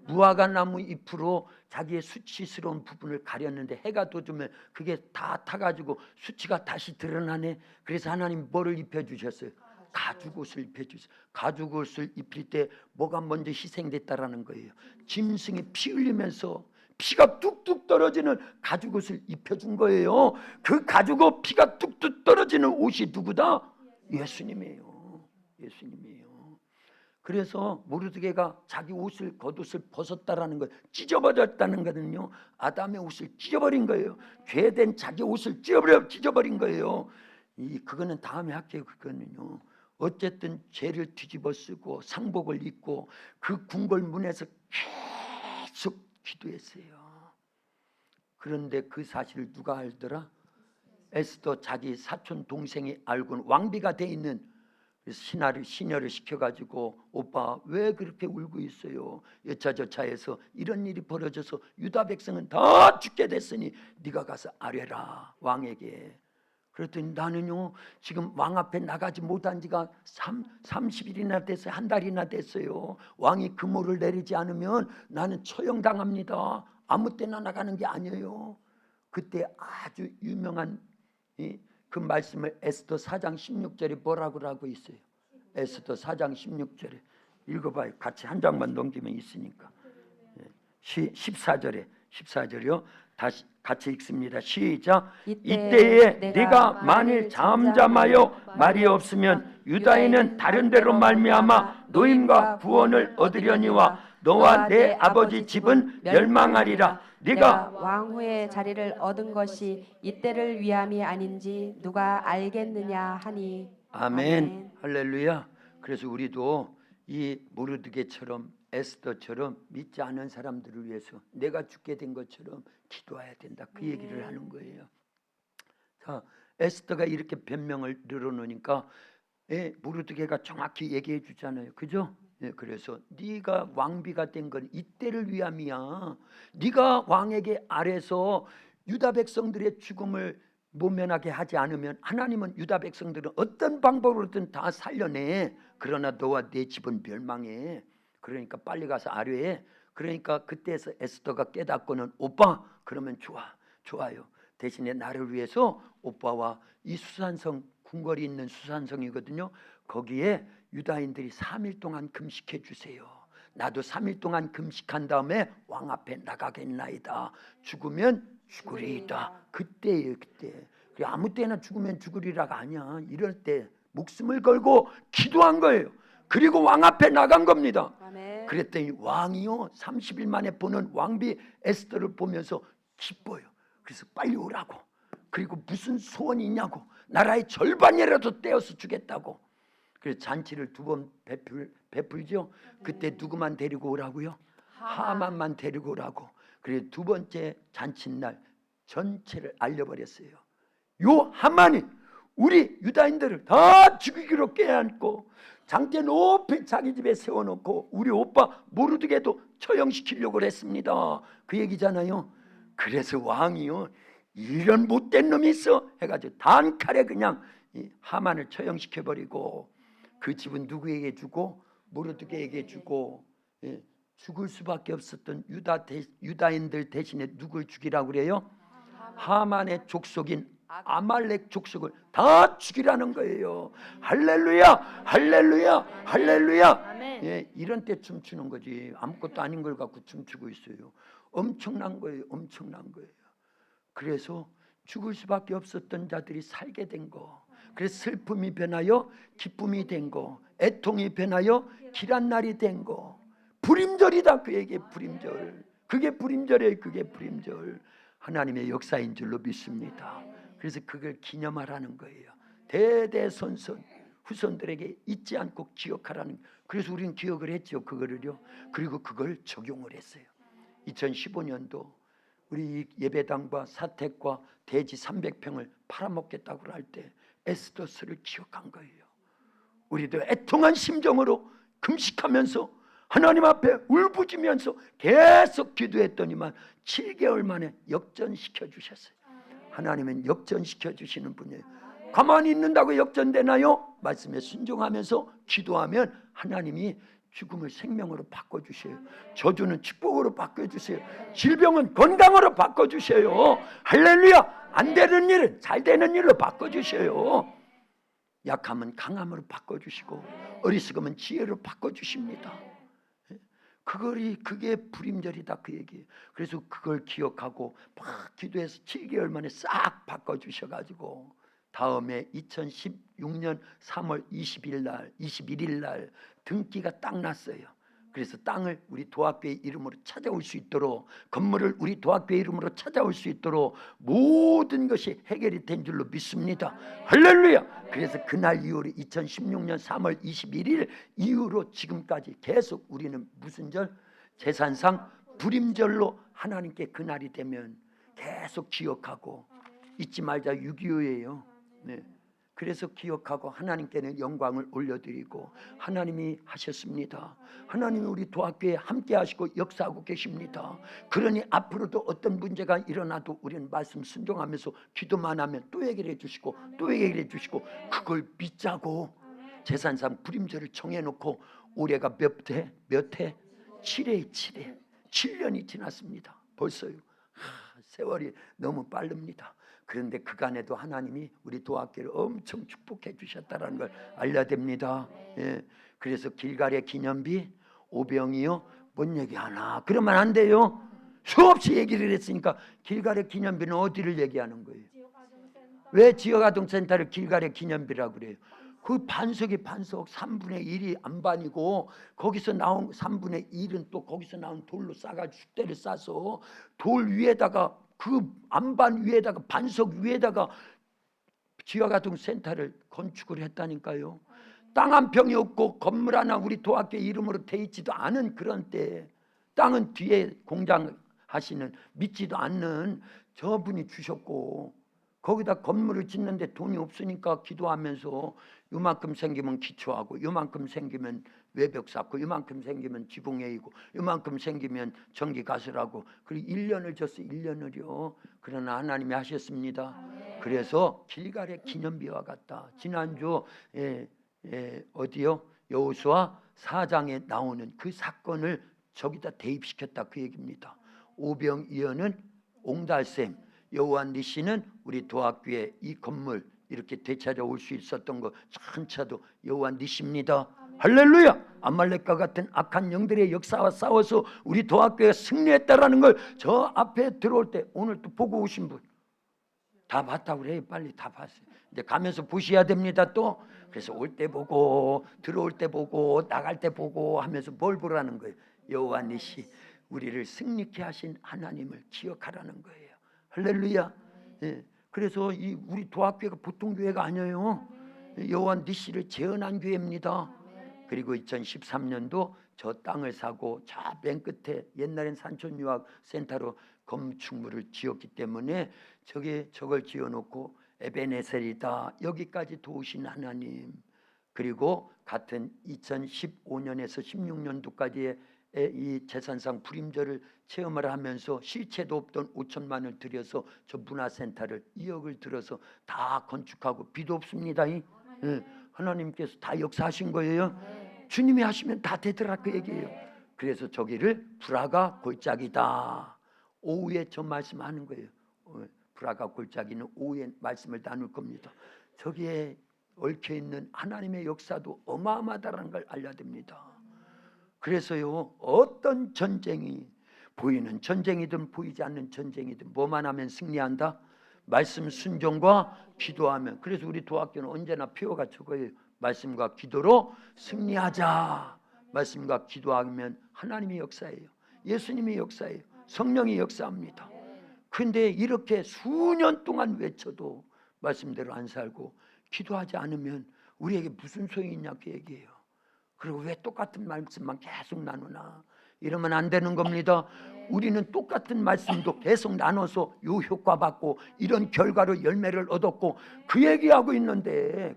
무화과 나무 잎으로 자기의 수치스러운 부분을 가렸는데 해가 돋으면 그게 다 타가지고 수치가 다시 드러나네. 그래서 하나님 뭐를 입혀주셨어요? 가죽옷을 입혀주셨어요. 가죽옷을 입힐 때 뭐가 먼저 희생됐다라는 거예요. 짐승이 피 흘리면서 피가 뚝뚝 떨어지는 가죽옷을 입혀준 거예요. 그 가죽옷 피가 뚝뚝 떨어지는 옷이 누구다? 예수님이에요. 예수님이에요. 그래서 모르드게가 자기 옷을 겉옷을 벗었다라는 거, 찢어버렸다는 거는요. 아담의 옷을 찢어버린 거예요. 죄된 자기 옷을 찢어버린 거예요. 그거는 다음에 할게요. 그거는요. 어쨌든 죄를 뒤집어 쓰고 상복을 입고 그 궁궐 문에서 계속 기도했어요. 그런데 그 사실을 누가 알더라? 에스더 자기 사촌 동생이 알고는 왕비가 돼 있는 시녀를 시켜가지고 오빠 왜 그렇게 울고 있어요? 여차저차해서 이런 일이 벌어져서 유다 백성은 다 죽게 됐으니 네가 가서 아뢰라 왕에게. 그랬더니 나는요 지금 왕 앞에 나가지 못한 지가 30일이나 됐어요. 한 달이나 됐어요. 왕이 금호를 내리지 않으면 나는 처형당합니다. 아무 때나 나가는 게 아니에요. 그때 아주 유명한 그 말씀을 에스더 4장 16절에 뭐라고 하고 있어요? 에스더 4장 16절에 읽어봐요. 같이 한 장만 넘기면 있으니까. 14절이요. 다시 같이 읽습니다. 시작. 이때에 네가 만일 잠잠하여 말이 없으면 유다인은 다른 데로 말미암아 노임과 구원을 얻으려니와 너와 내 아버지 집은 멸망하리라. 내가 왕후의 자리를 얻은 것이 이때를 위함이 아닌지 누가 알겠느냐 하니. 아멘. 할렐루야. 그래서 우리도 이 모르드게처럼 에스더처럼 믿지 않은 사람들을 위해서 내가 죽게 된 것처럼 기도해야 된다. 그 얘기를 하는 거예요. 자, 에스더가 이렇게 변명을 늘어놓으니까 모르드게가 정확히 얘기해 주잖아요. 그죠? 그래서 네가 왕비가 된 건 이때를 위함이야. 네가 왕에게 아래서 유다 백성들의 죽음을 모면하게 하지 않으면 하나님은 유다 백성들은 어떤 방법으로든 다 살려내. 그러나 너와 네 집은 멸망해. 그러니까 빨리 가서 아뢰해. 그러니까 그때에서 에스더가 깨닫고는 오빠 그러면 좋아요. 대신에 나를 위해서 오빠와 이 수산성 궁궐이 있는 수산성이거든요. 거기에 유다인들이 3일 동안 금식해 주세요. 나도 3일 동안 금식한 다음에 왕 앞에 나가겠나이다. 죽으면 죽으리이다. 그때예요. 그때. 아무 때나 죽으면 죽으리라가 아니야. 이럴 때 목숨을 걸고 기도한 거예요. 그리고 왕 앞에 나간 겁니다. 아멘. 그랬더니 왕이요 30일 만에 보는 왕비 에스더를 보면서 기뻐요. 그래서 빨리 오라고. 그리고 무슨 소원이 있냐고. 나라의 절반이라도 떼어서 주겠다고. 그래서 잔치를 2번 베풀죠. 그때 누구만 데리고 오라고요? 하만만 데리고 오라고. 그래서 2번째 잔칫날 전체를 알려버렸어요. 요 하만이 우리 유다인들을 다 죽이기로 꾀안고 장대 높이 자기 집에 세워놓고 우리 오빠 모르드게도 처형시키려고 했습니다. 그 얘기잖아요. 그래서 왕이요 이런 못된 놈이 있어 해가지고 단칼에 그냥 이 하만을 처형시켜버리고 그 집은 누구에게 주고 모르드게에게 주고 죽을 수밖에 없었던 유다인들 대신에 누굴 죽이라고 그래요? 하만의 족속인 아말렉 족속을 다 죽이라는 거예요. 할렐루야, 할렐루야, 할렐루야. 이런 때 춤추는 거지. 아무것도 아닌 걸 갖고 춤추고 있어요. 엄청난 거예요. 엄청난 거예요. 그래서 죽을 수밖에 없었던 자들이 살게 된 거. 그래서 슬픔이 변하여 기쁨이 된 거. 애통이 변하여 길한 날이 된 거. 불임절이다. 그에게 불임절. 그게 불임절이에요. 그게 불임절. 하나님의 역사인 줄로 믿습니다. 그래서 그걸 기념하라는 거예요. 대대손손 후손들에게 잊지 않고 기억하라는. 그래서 우리는 기억을 했죠. 그거를요. 그리고 그걸 적용을 했어요. 2015년도 우리 예배당과 사택과 대지 300평을 팔아먹겠다고 할 때 에스더스를 기억한 거예요. 우리도 애통한 심정으로 금식하면서 하나님 앞에 울부짖으면서 계속 기도했더니만 7개월 만에 역전시켜 주셨어요. 하나님은 역전시켜 주시는 분이에요. 가만히 있는다고 역전되나요? 말씀에 순종하면서 기도하면 하나님이 죽음을 생명으로 바꿔주셔요. 저주는 축복으로 바꿔주세요. 질병은 건강으로 바꿔주셔요. 할렐루야. 안 되는 일은 잘 되는 일로 바꿔주셔요. 약함은 강함으로 바꿔주시고 어리석음은 지혜로 바꿔주십니다. 그게 불임절이다 그 얘기예요. 그래서 그걸 기억하고 막 기도해서 7개월 만에 싹 바꿔주셔가지고 다음에 2016년 3월 21일 날 등기가 딱 났어요. 그래서 땅을 우리 도학교의 이름으로 찾아올 수 있도록, 건물을 우리 도학교의 이름으로 찾아올 수 있도록 모든 것이 해결이 된 줄로 믿습니다. 할렐루야. 그래서 그날 이후로 2016년 3월 21일 이후로 지금까지 계속 우리는 무슨 절? 제사상 불임절로 하나님께 그날이 되면 계속 기억하고 잊지 말자. 6.25예요. 네. 그래서 기억하고 하나님께는 영광을 올려드리고 하나님이 하셨습니다. 하나님이 우리 도학교에 함께 하시고 역사하고 계십니다. 그러니 앞으로도 어떤 문제가 일어나도 우리는 말씀 순종하면서 기도만 하면 또 해결해 주시고 또 해결해 주시고 그걸 믿자고 제사상 불임절을 정해놓고 올해가 몇 해? 7회. 7년이 지났습니다. 벌써요. 세월이 너무 빠릅니다. 그런데 그간에도 하나님이 우리 도학교를 엄청 축복해 주셨다는 걸 알려야 됩니다. 그래서 길갈의 기념비 5병이요 뭔 얘기하나 그러면 안 돼요. 수없이 얘기를 했으니까 길갈의 기념비는 어디를 얘기하는 거예요? 왜 지역아동센터를 길갈의 기념비라고 그래요? 그 반석이 반석 3분의 1이 안반이고 거기서 나온 3분의 1은 또 거기서 나온 돌로 싸가지고 숫대를 싸서 돌 위에다가 그 안반 위에다가 반석 위에다가 지역아동센터를 건축을 했다니까요. 땅 한 평이 없고 건물 하나 우리 도학교 이름으로 돼 있지도 않은 그런 때 땅은 뒤에 공장 하시는 믿지도 않는 저분이 주셨고 거기다 건물을 짓는데 돈이 없으니까 기도하면서 요만큼 생기면 기초하고 요만큼 생기면 외벽 쌓고 요만큼 생기면 지붕에이고 요만큼 생기면 전기 가스라고 그리고 1년을 줬어요. 1년을요. 그러나 하나님이 하셨습니다. 그래서 길갈의 기념비와 같다. 지난주 어디요? 여호수아 4장에 나오는 그 사건을 저기다 대입시켰다 그 얘기입니다. 오병이어는 옹달샘, 여호와 니시는 우리 도학교에 이 건물 이렇게 되찾아올 수 있었던 거 전차도 여호와 니시입니다. 할렐루야! 아말렉과 같은 악한 영들의 역사와 싸워서 우리 도학교가 승리했다라는 걸 저 앞에 들어올 때 오늘 또 보고 오신 분 다 봤다고 그래요. 빨리 다 봤어요. 이제 가면서 보셔야 됩니다. 또 그래서 올 때 보고 들어올 때 보고 나갈 때 보고 하면서 뭘 보라는 거예요? 여호와 니시 우리를 승리케 하신 하나님을 기억하라는 거예요. 할렐루야. 예. 그래서 이 우리 도학교가 보통 교회가 아니에요. 여호와 니시를 재현한 교회입니다. 그리고 2013년도 저 땅을 사고 저 맨 끝에 옛날엔 산촌유학센터로 건축물을 지었기 때문에 저걸 지어놓고 에베네셀이다 여기까지 도우신 하나님. 그리고 같은 2015년에서 16년도까지의 이 재산상 불임절을 체험을 하면서 실체도 없던 5천만 원을 들여서 저 문화센터를 2억을 들어서 다 건축하고 비도 없습니다. 예. 하나님께서 다 역사하신 거예요. 주님이 하시면 다 되더라 그 얘기예요. 그래서 저기를 브라가 골짜기다. 오후에 저 말씀하는 거예요. 브라가 골짜기는 오후에 말씀을 나눌 겁니다. 저기에 얽혀있는 하나님의 역사도 어마어마하다는 걸 알려야 됩니다. 그래서요 어떤 전쟁이 보이는 전쟁이든 보이지 않는 전쟁이든 뭐만 하면 승리한다? 말씀 순종과 기도하면. 그래서 우리 도학교는 언제나 표어가 저거예요. 말씀과 기도로 승리하자. 말씀과 기도하면 하나님의 역사예요. 예수님의 역사예요. 성령이 역사합니다. 근데 이렇게 수년 동안 외쳐도 말씀대로 안 살고 기도하지 않으면 우리에게 무슨 소용이 있냐 그 얘기예요. 그리고 왜 똑같은 말씀만 계속 나누나 이러면 안 되는 겁니다. 우리는 똑같은 말씀도 계속 나눠서 요 효과 받고 이런 결과로 열매를 얻었고 그 얘기하고 있는데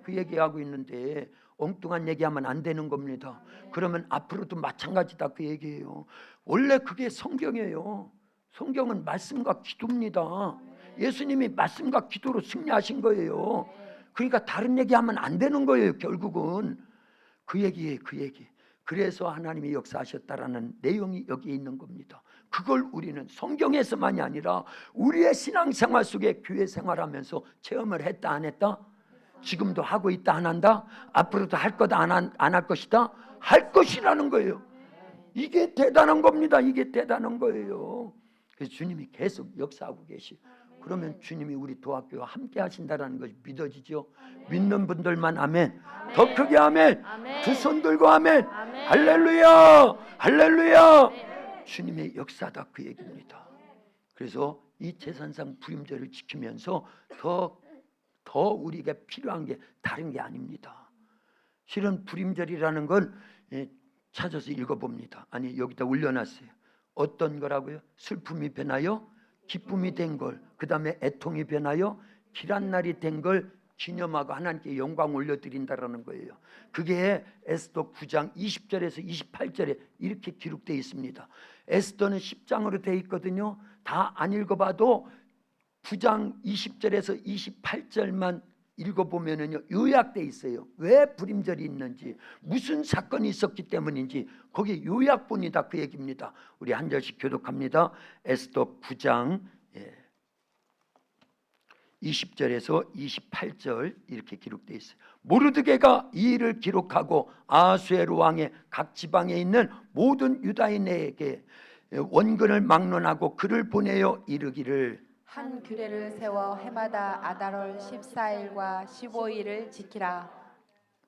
엉뚱한 얘기하면 안 되는 겁니다. 그러면 앞으로도 마찬가지다 그 얘기예요. 원래 그게 성경이에요. 성경은 말씀과 기도입니다. 예수님이 말씀과 기도로 승리하신 거예요. 그러니까 다른 얘기하면 안 되는 거예요. 결국은 그 얘기예요. 그 얘기. 그래서 하나님이 역사하셨다라는 내용이 여기에 있는 겁니다. 그걸 우리는 성경에서만이 아니라 우리의 신앙생활 속에 교회 생활하면서 체험을 했다 안 했다? 지금도 하고 있다 안 한다? 앞으로도 할 거다 안 할 것이다? 할 것이라는 거예요. 이게 대단한 겁니다. 이게 대단한 거예요. 그래서 주님이 계속 역사하고 계시. 그러면 주님이 우리 도학교와 함께 하신다는 것이 믿어지죠. 믿는 분들만 아멘. 더 크게 아멘. 두 손 들고 아멘. 할렐루야. 할렐루야. 주님의 역사다 그 얘기입니다. 그래서 이 재산상 불임절을 지키면서 더 우리가 필요한 게 다른 게 아닙니다. 실은 불임절이라는 건 찾아서 읽어봅니다. 아니 여기다 올려놨어요. 어떤 거라고요? 슬픔이 변하여 기쁨이 된 걸, 그 다음에 애통이 변하여 길한 날이 된 걸 기념하고 하나님께 영광 올려드린다라는 거예요. 그게 에스더 9장 20절에서 28절에 이렇게 기록되어 있습니다. 에스더는 10장으로 되어 있거든요. 다 안 읽어봐도 9장 20절에서 28절만 읽어보면은요 요약돼 있어요. 왜 불임절이 있는지, 무슨 사건이 있었기 때문인지 거기에 요약본이다 그 얘기입니다. 우리 한 절씩 교독합니다. 에스더 9장 20절에서 28절 이렇게 기록되어 있어요. 모르드게가 이 일을 기록하고 아수에로 왕의 각 지방에 있는 모든 유다인에게 원근을 막론하고 글을 보내어 이르기를 한 규례를 세워 해마다 아달월 14일과 15일을 지키라.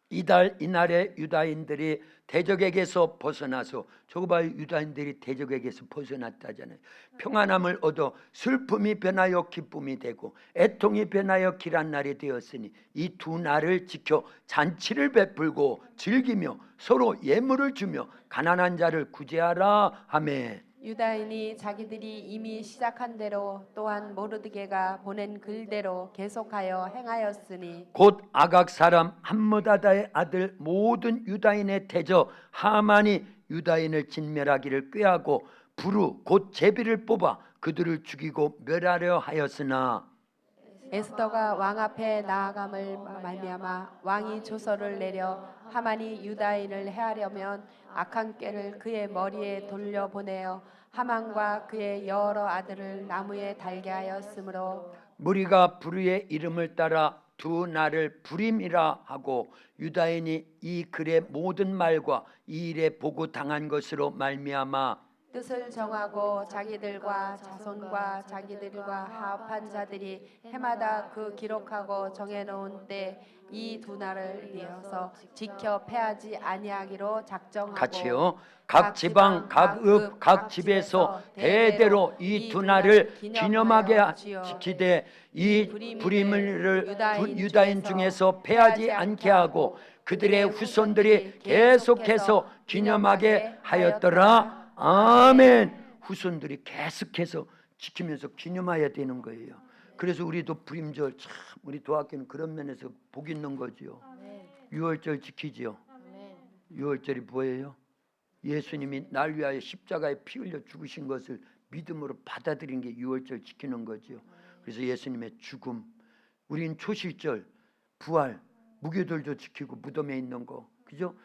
이날에 유다인들이 대적에게서 벗어나서, 저거 봐요, 유다인들이 대적에게서 벗어났다잖아요. 평안함을 얻어 슬픔이 변하여 기쁨이 되고 애통이 변하여 길한 날이 되었으니 이 두 날을 지켜 잔치를 베풀고 즐기며 서로 예물을 주며 가난한 자를 구제하라 하며, 유다인이 자기들이 이미 시작한 대로 또한 모르드게가 보낸 글대로 계속하여 행하였으니 곧 아각 사람 함므다다의 아들 모든 유다인의 태저 하만이 유다인을 진멸하기를 꾀하고 부르 곧 제비를 뽑아 그들을 죽이고 멸하려 하였으나 에스더가 왕 앞에 나아감을 말미암아 왕이 조서를 내려 하만이 유다인을 해하려면 악한 꾀를 그의 머리에 돌려보내어 하만과 그의 여러 아들을 나무에 달게 하였으므로 무리가 부르의 이름을 따라 두 날을 부림이라 하고 유다인이 이 글의 모든 말과 이 일에 보고 당한 것으로 말미암아 뜻을 정하고 자기들과 자손과 자기들과 합한 자들이 해마다 그 기록하고 정해놓은 때 이 두 날을 이어서 지켜 패하지 아니하기로 작정하고 같이요. 각 지방, 각 읍, 각 집에서 대대로 이 두 날을 기념하게 지키되 이 불임을 유다인 중에서 패하지 않게 하고 그들의 후손들이 계속해서 기념하게 하였더라. 아멘. 후손들이 계속해서 지키면서 기념해야 되는 거예요. 그래서 우리도 불임절, 참 우리 도학교는 그런 면에서 복 있는 거지요. 유월절 지키지요. 유월절이 뭐예요? 예수님이 날 위하여 십자가에 피 흘려 죽으신 것을 믿음으로 받아들인 게 유월절 지키는 거지요. 그래서 예수님의 죽음, 우린 초실절, 부활, 무교절도 지키고 무덤에 있는 거, 그죠?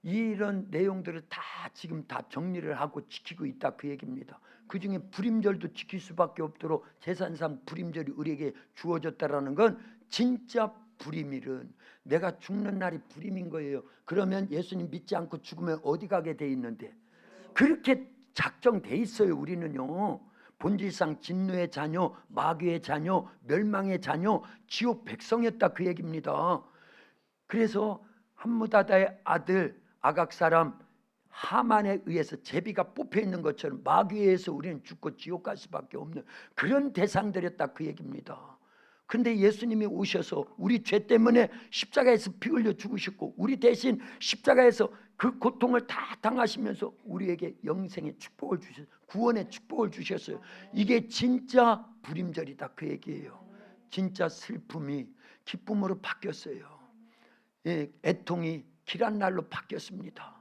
이런 내용들을 다 지금 다 정리를 하고 지키고 있다 그 얘기입니다. 그 중에 불임절도 지킬 수밖에 없도록 제사상 불임절이 우리에게 주어졌다라는 건 진짜 불임일은 내가 죽는 날이 불임인 거예요. 그러면 예수님 믿지 않고 죽으면 어디 가게 돼 있는데, 그렇게 작정돼 있어요. 우리는요, 본질상 진노의 자녀, 마귀의 자녀, 멸망의 자녀, 지옥 백성이었다 그 얘기입니다. 그래서 함므다다의 아들 아각 사람 하만에 의해서 제비가 뽑혀 있는 것처럼 마귀에 의해서 우리는 죽고 지옥 갈 수밖에 없는 그런 대상들이었다 그 얘기입니다. 근데 예수님이 오셔서 우리 죄 때문에 십자가에서 피 흘려 죽으셨고 우리 대신 십자가에서 그 고통을 다 당하시면서 우리에게 영생의 축복을 주셨어요. 구원의 축복을 주셨어요. 이게 진짜 불임절이다 그 얘기예요. 진짜 슬픔이 기쁨으로 바뀌었어요. 예, 애통이 길한 날로 바뀌었습니다.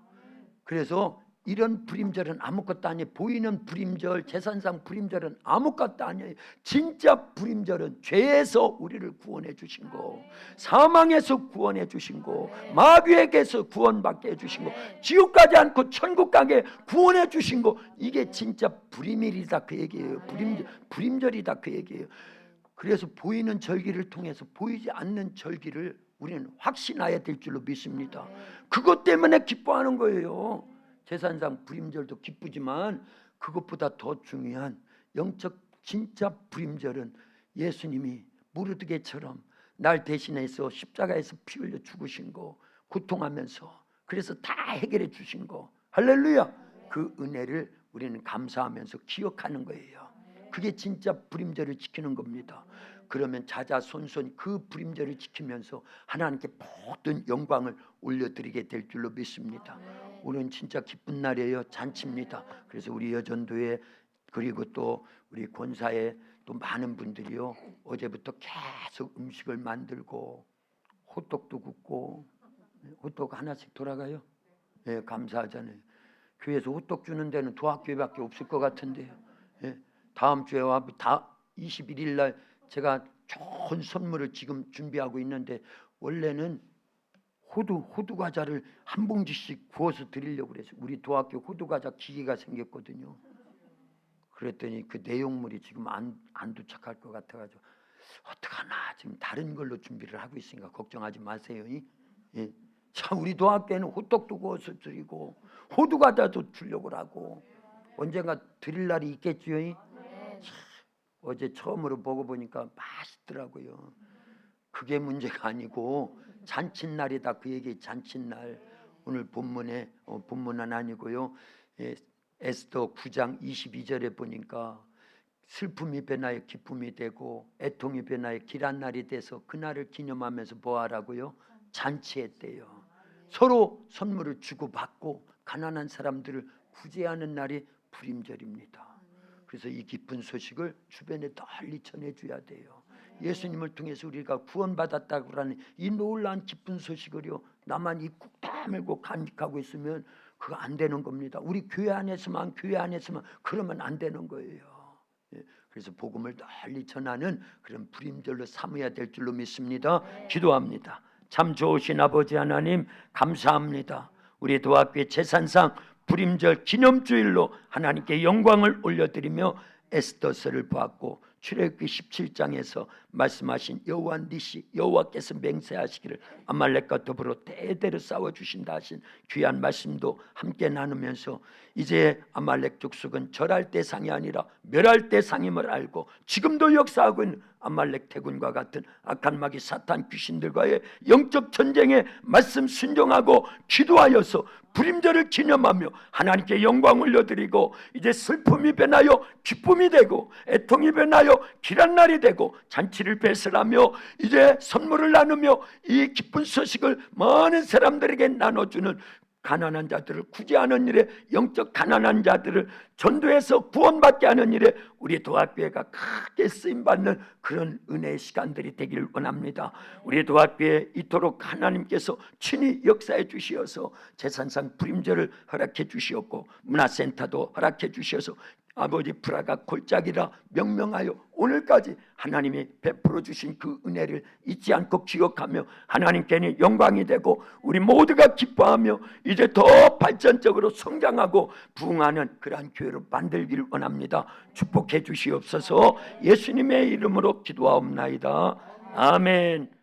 그래서 이런 불임절은 아무것도 아니에요. 보이는 불임절, 제사상 불임절은 아무것도 아니에요. 진짜 불임절은 죄에서 우리를 구원해 주신 거, 사망에서 구원해 주신 거, 마귀에게서 구원받게 해주신 거, 지옥 가지 않고 천국 가게 구원해 주신 거, 이게 진짜 불임일이다 그 얘기예요. 불임절이다 그 얘기예요. 그래서 보이는 절기를 통해서 보이지 않는 절기를 우리는 확신해야 될 줄로 믿습니다. 그것 때문에 기뻐하는 거예요. 제사상 불임절도 기쁘지만 그것보다 더 중요한 영적 진짜 불임절은 예수님이 무르드게처럼 날 대신해서 십자가에서 피 흘려 죽으신 거, 고통하면서 그래서 다 해결해 주신 거, 할렐루야. 그 은혜를 우리는 감사하면서 기억하는 거예요. 그게 진짜 불임절을 지키는 겁니다. 그러면 자자손손 그 불임절을 지키면서 하나님께 모든 영광을 올려드리게 될 줄로 믿습니다. 오늘은 진짜 기쁜 날이에요. 잔치입니다. 그래서 우리 여전도에 그리고 또 우리 권사에 또 많은 분들이요, 어제부터 계속 음식을 만들고 호떡도 굽고, 호떡 하나씩 돌아가요. 예, 감사하잖아요. 교회에서 호떡 주는 데는 도학교회밖에 없을 것 같은데요. 예, 다음 주에 와 21일 날 제가 좋은 선물을 지금 준비하고 있는데, 원래는 호두 과자를 한 봉지씩 구워서 드리려고 그랬어요. 우리 도학교 호두 과자 기계가 생겼거든요. 그랬더니 그 내용물이 지금 안 도착할 것 같아가지고 어떡하나 지금 다른 걸로 준비를 하고 있으니까 걱정하지 마세요. 예. 자, 우리 도학교에는 호떡도 구워서 드리고 호두 과자도 주려고 하고 언젠가 드릴 날이 있겠지요. 참, 어제 처음으로 먹어보니까 맛있더라고요. 그게 문제가 아니고 잔칫날이다. 그 얘기 잔칫날. 오늘 본문에 본문은 아니고요. 에스더 9장 22절에 보니까 슬픔이 변하여 기쁨이 되고 애통이 변하여 길한 날이 돼서 그날을 기념하면서 뭐 하라고요? 잔치했대요. 서로 선물을 주고받고 가난한 사람들을 구제하는 날이 불임절입니다. 그래서 이 기쁜 소식을 주변에 널리 전해줘야 돼요. 예수님을 통해서 우리가 구원받았다고 하는 이 놀라운 기쁜 소식을요, 나만 입 꾹 다물고 간직하고 있으면 그거 안 되는 겁니다. 우리 교회 안에서만 그러면 안 되는 거예요. 그래서 복음을 널리 전하는 그런 불임절로 삼아야 될 줄로 믿습니다. 기도합니다. 참 좋으신 아버지 하나님 감사합니다. 우리 도학교의 제산상 불임절 기념주일로 하나님께 영광을 올려드리며 에스더서를 보았고 출애굽기 17장에서 말씀하신 여호와 니시 여호와께서 맹세하시기를 아말렉과 더불어 대대로 싸워주신다 하신 귀한 말씀도 함께 나누면서 이제 아말렉 족속은 절할 대상이 아니라 멸할 대상임을 알고 지금도 역사하고 있는 아말렉 대군과 같은 악한 마귀 사탄 귀신들과의 영적 전쟁에 말씀 순종하고 기도하여서 불임절을 기념하며 하나님께 영광 올려드리고 이제 슬픔이 변하여 기쁨이 되고 애통이 변하여 길한 날이 되고 잔치를 배설하며 이제 선물을 나누며 이 기쁜 소식을 많은 사람들에게 나눠주는 가난한 자들을 구제하는 일에 영적 가난한 자들을 전도해서 구원받게 하는 일에 우리 도학교회가 크게 쓰임받는 그런 은혜의 시간들이 되기를 원합니다. 우리 도학교에 이토록 하나님께서 친히 역사해 주시어서 제산상 불임절을 허락해 주시었고 문화센터도 허락해 주셔서 아버지 프라가 골짜기라 명명하여 오늘까지 하나님이 베풀어 주신 그 은혜를 잊지 않고 기억하며 하나님께는 영광이 되고 우리 모두가 기뻐하며 이제 더 발전적으로 성장하고 부흥하는 그러한 교회로 만들기를 원합니다. 축복해 주시옵소서. 예수님의 이름으로 기도하옵나이다. 아멘.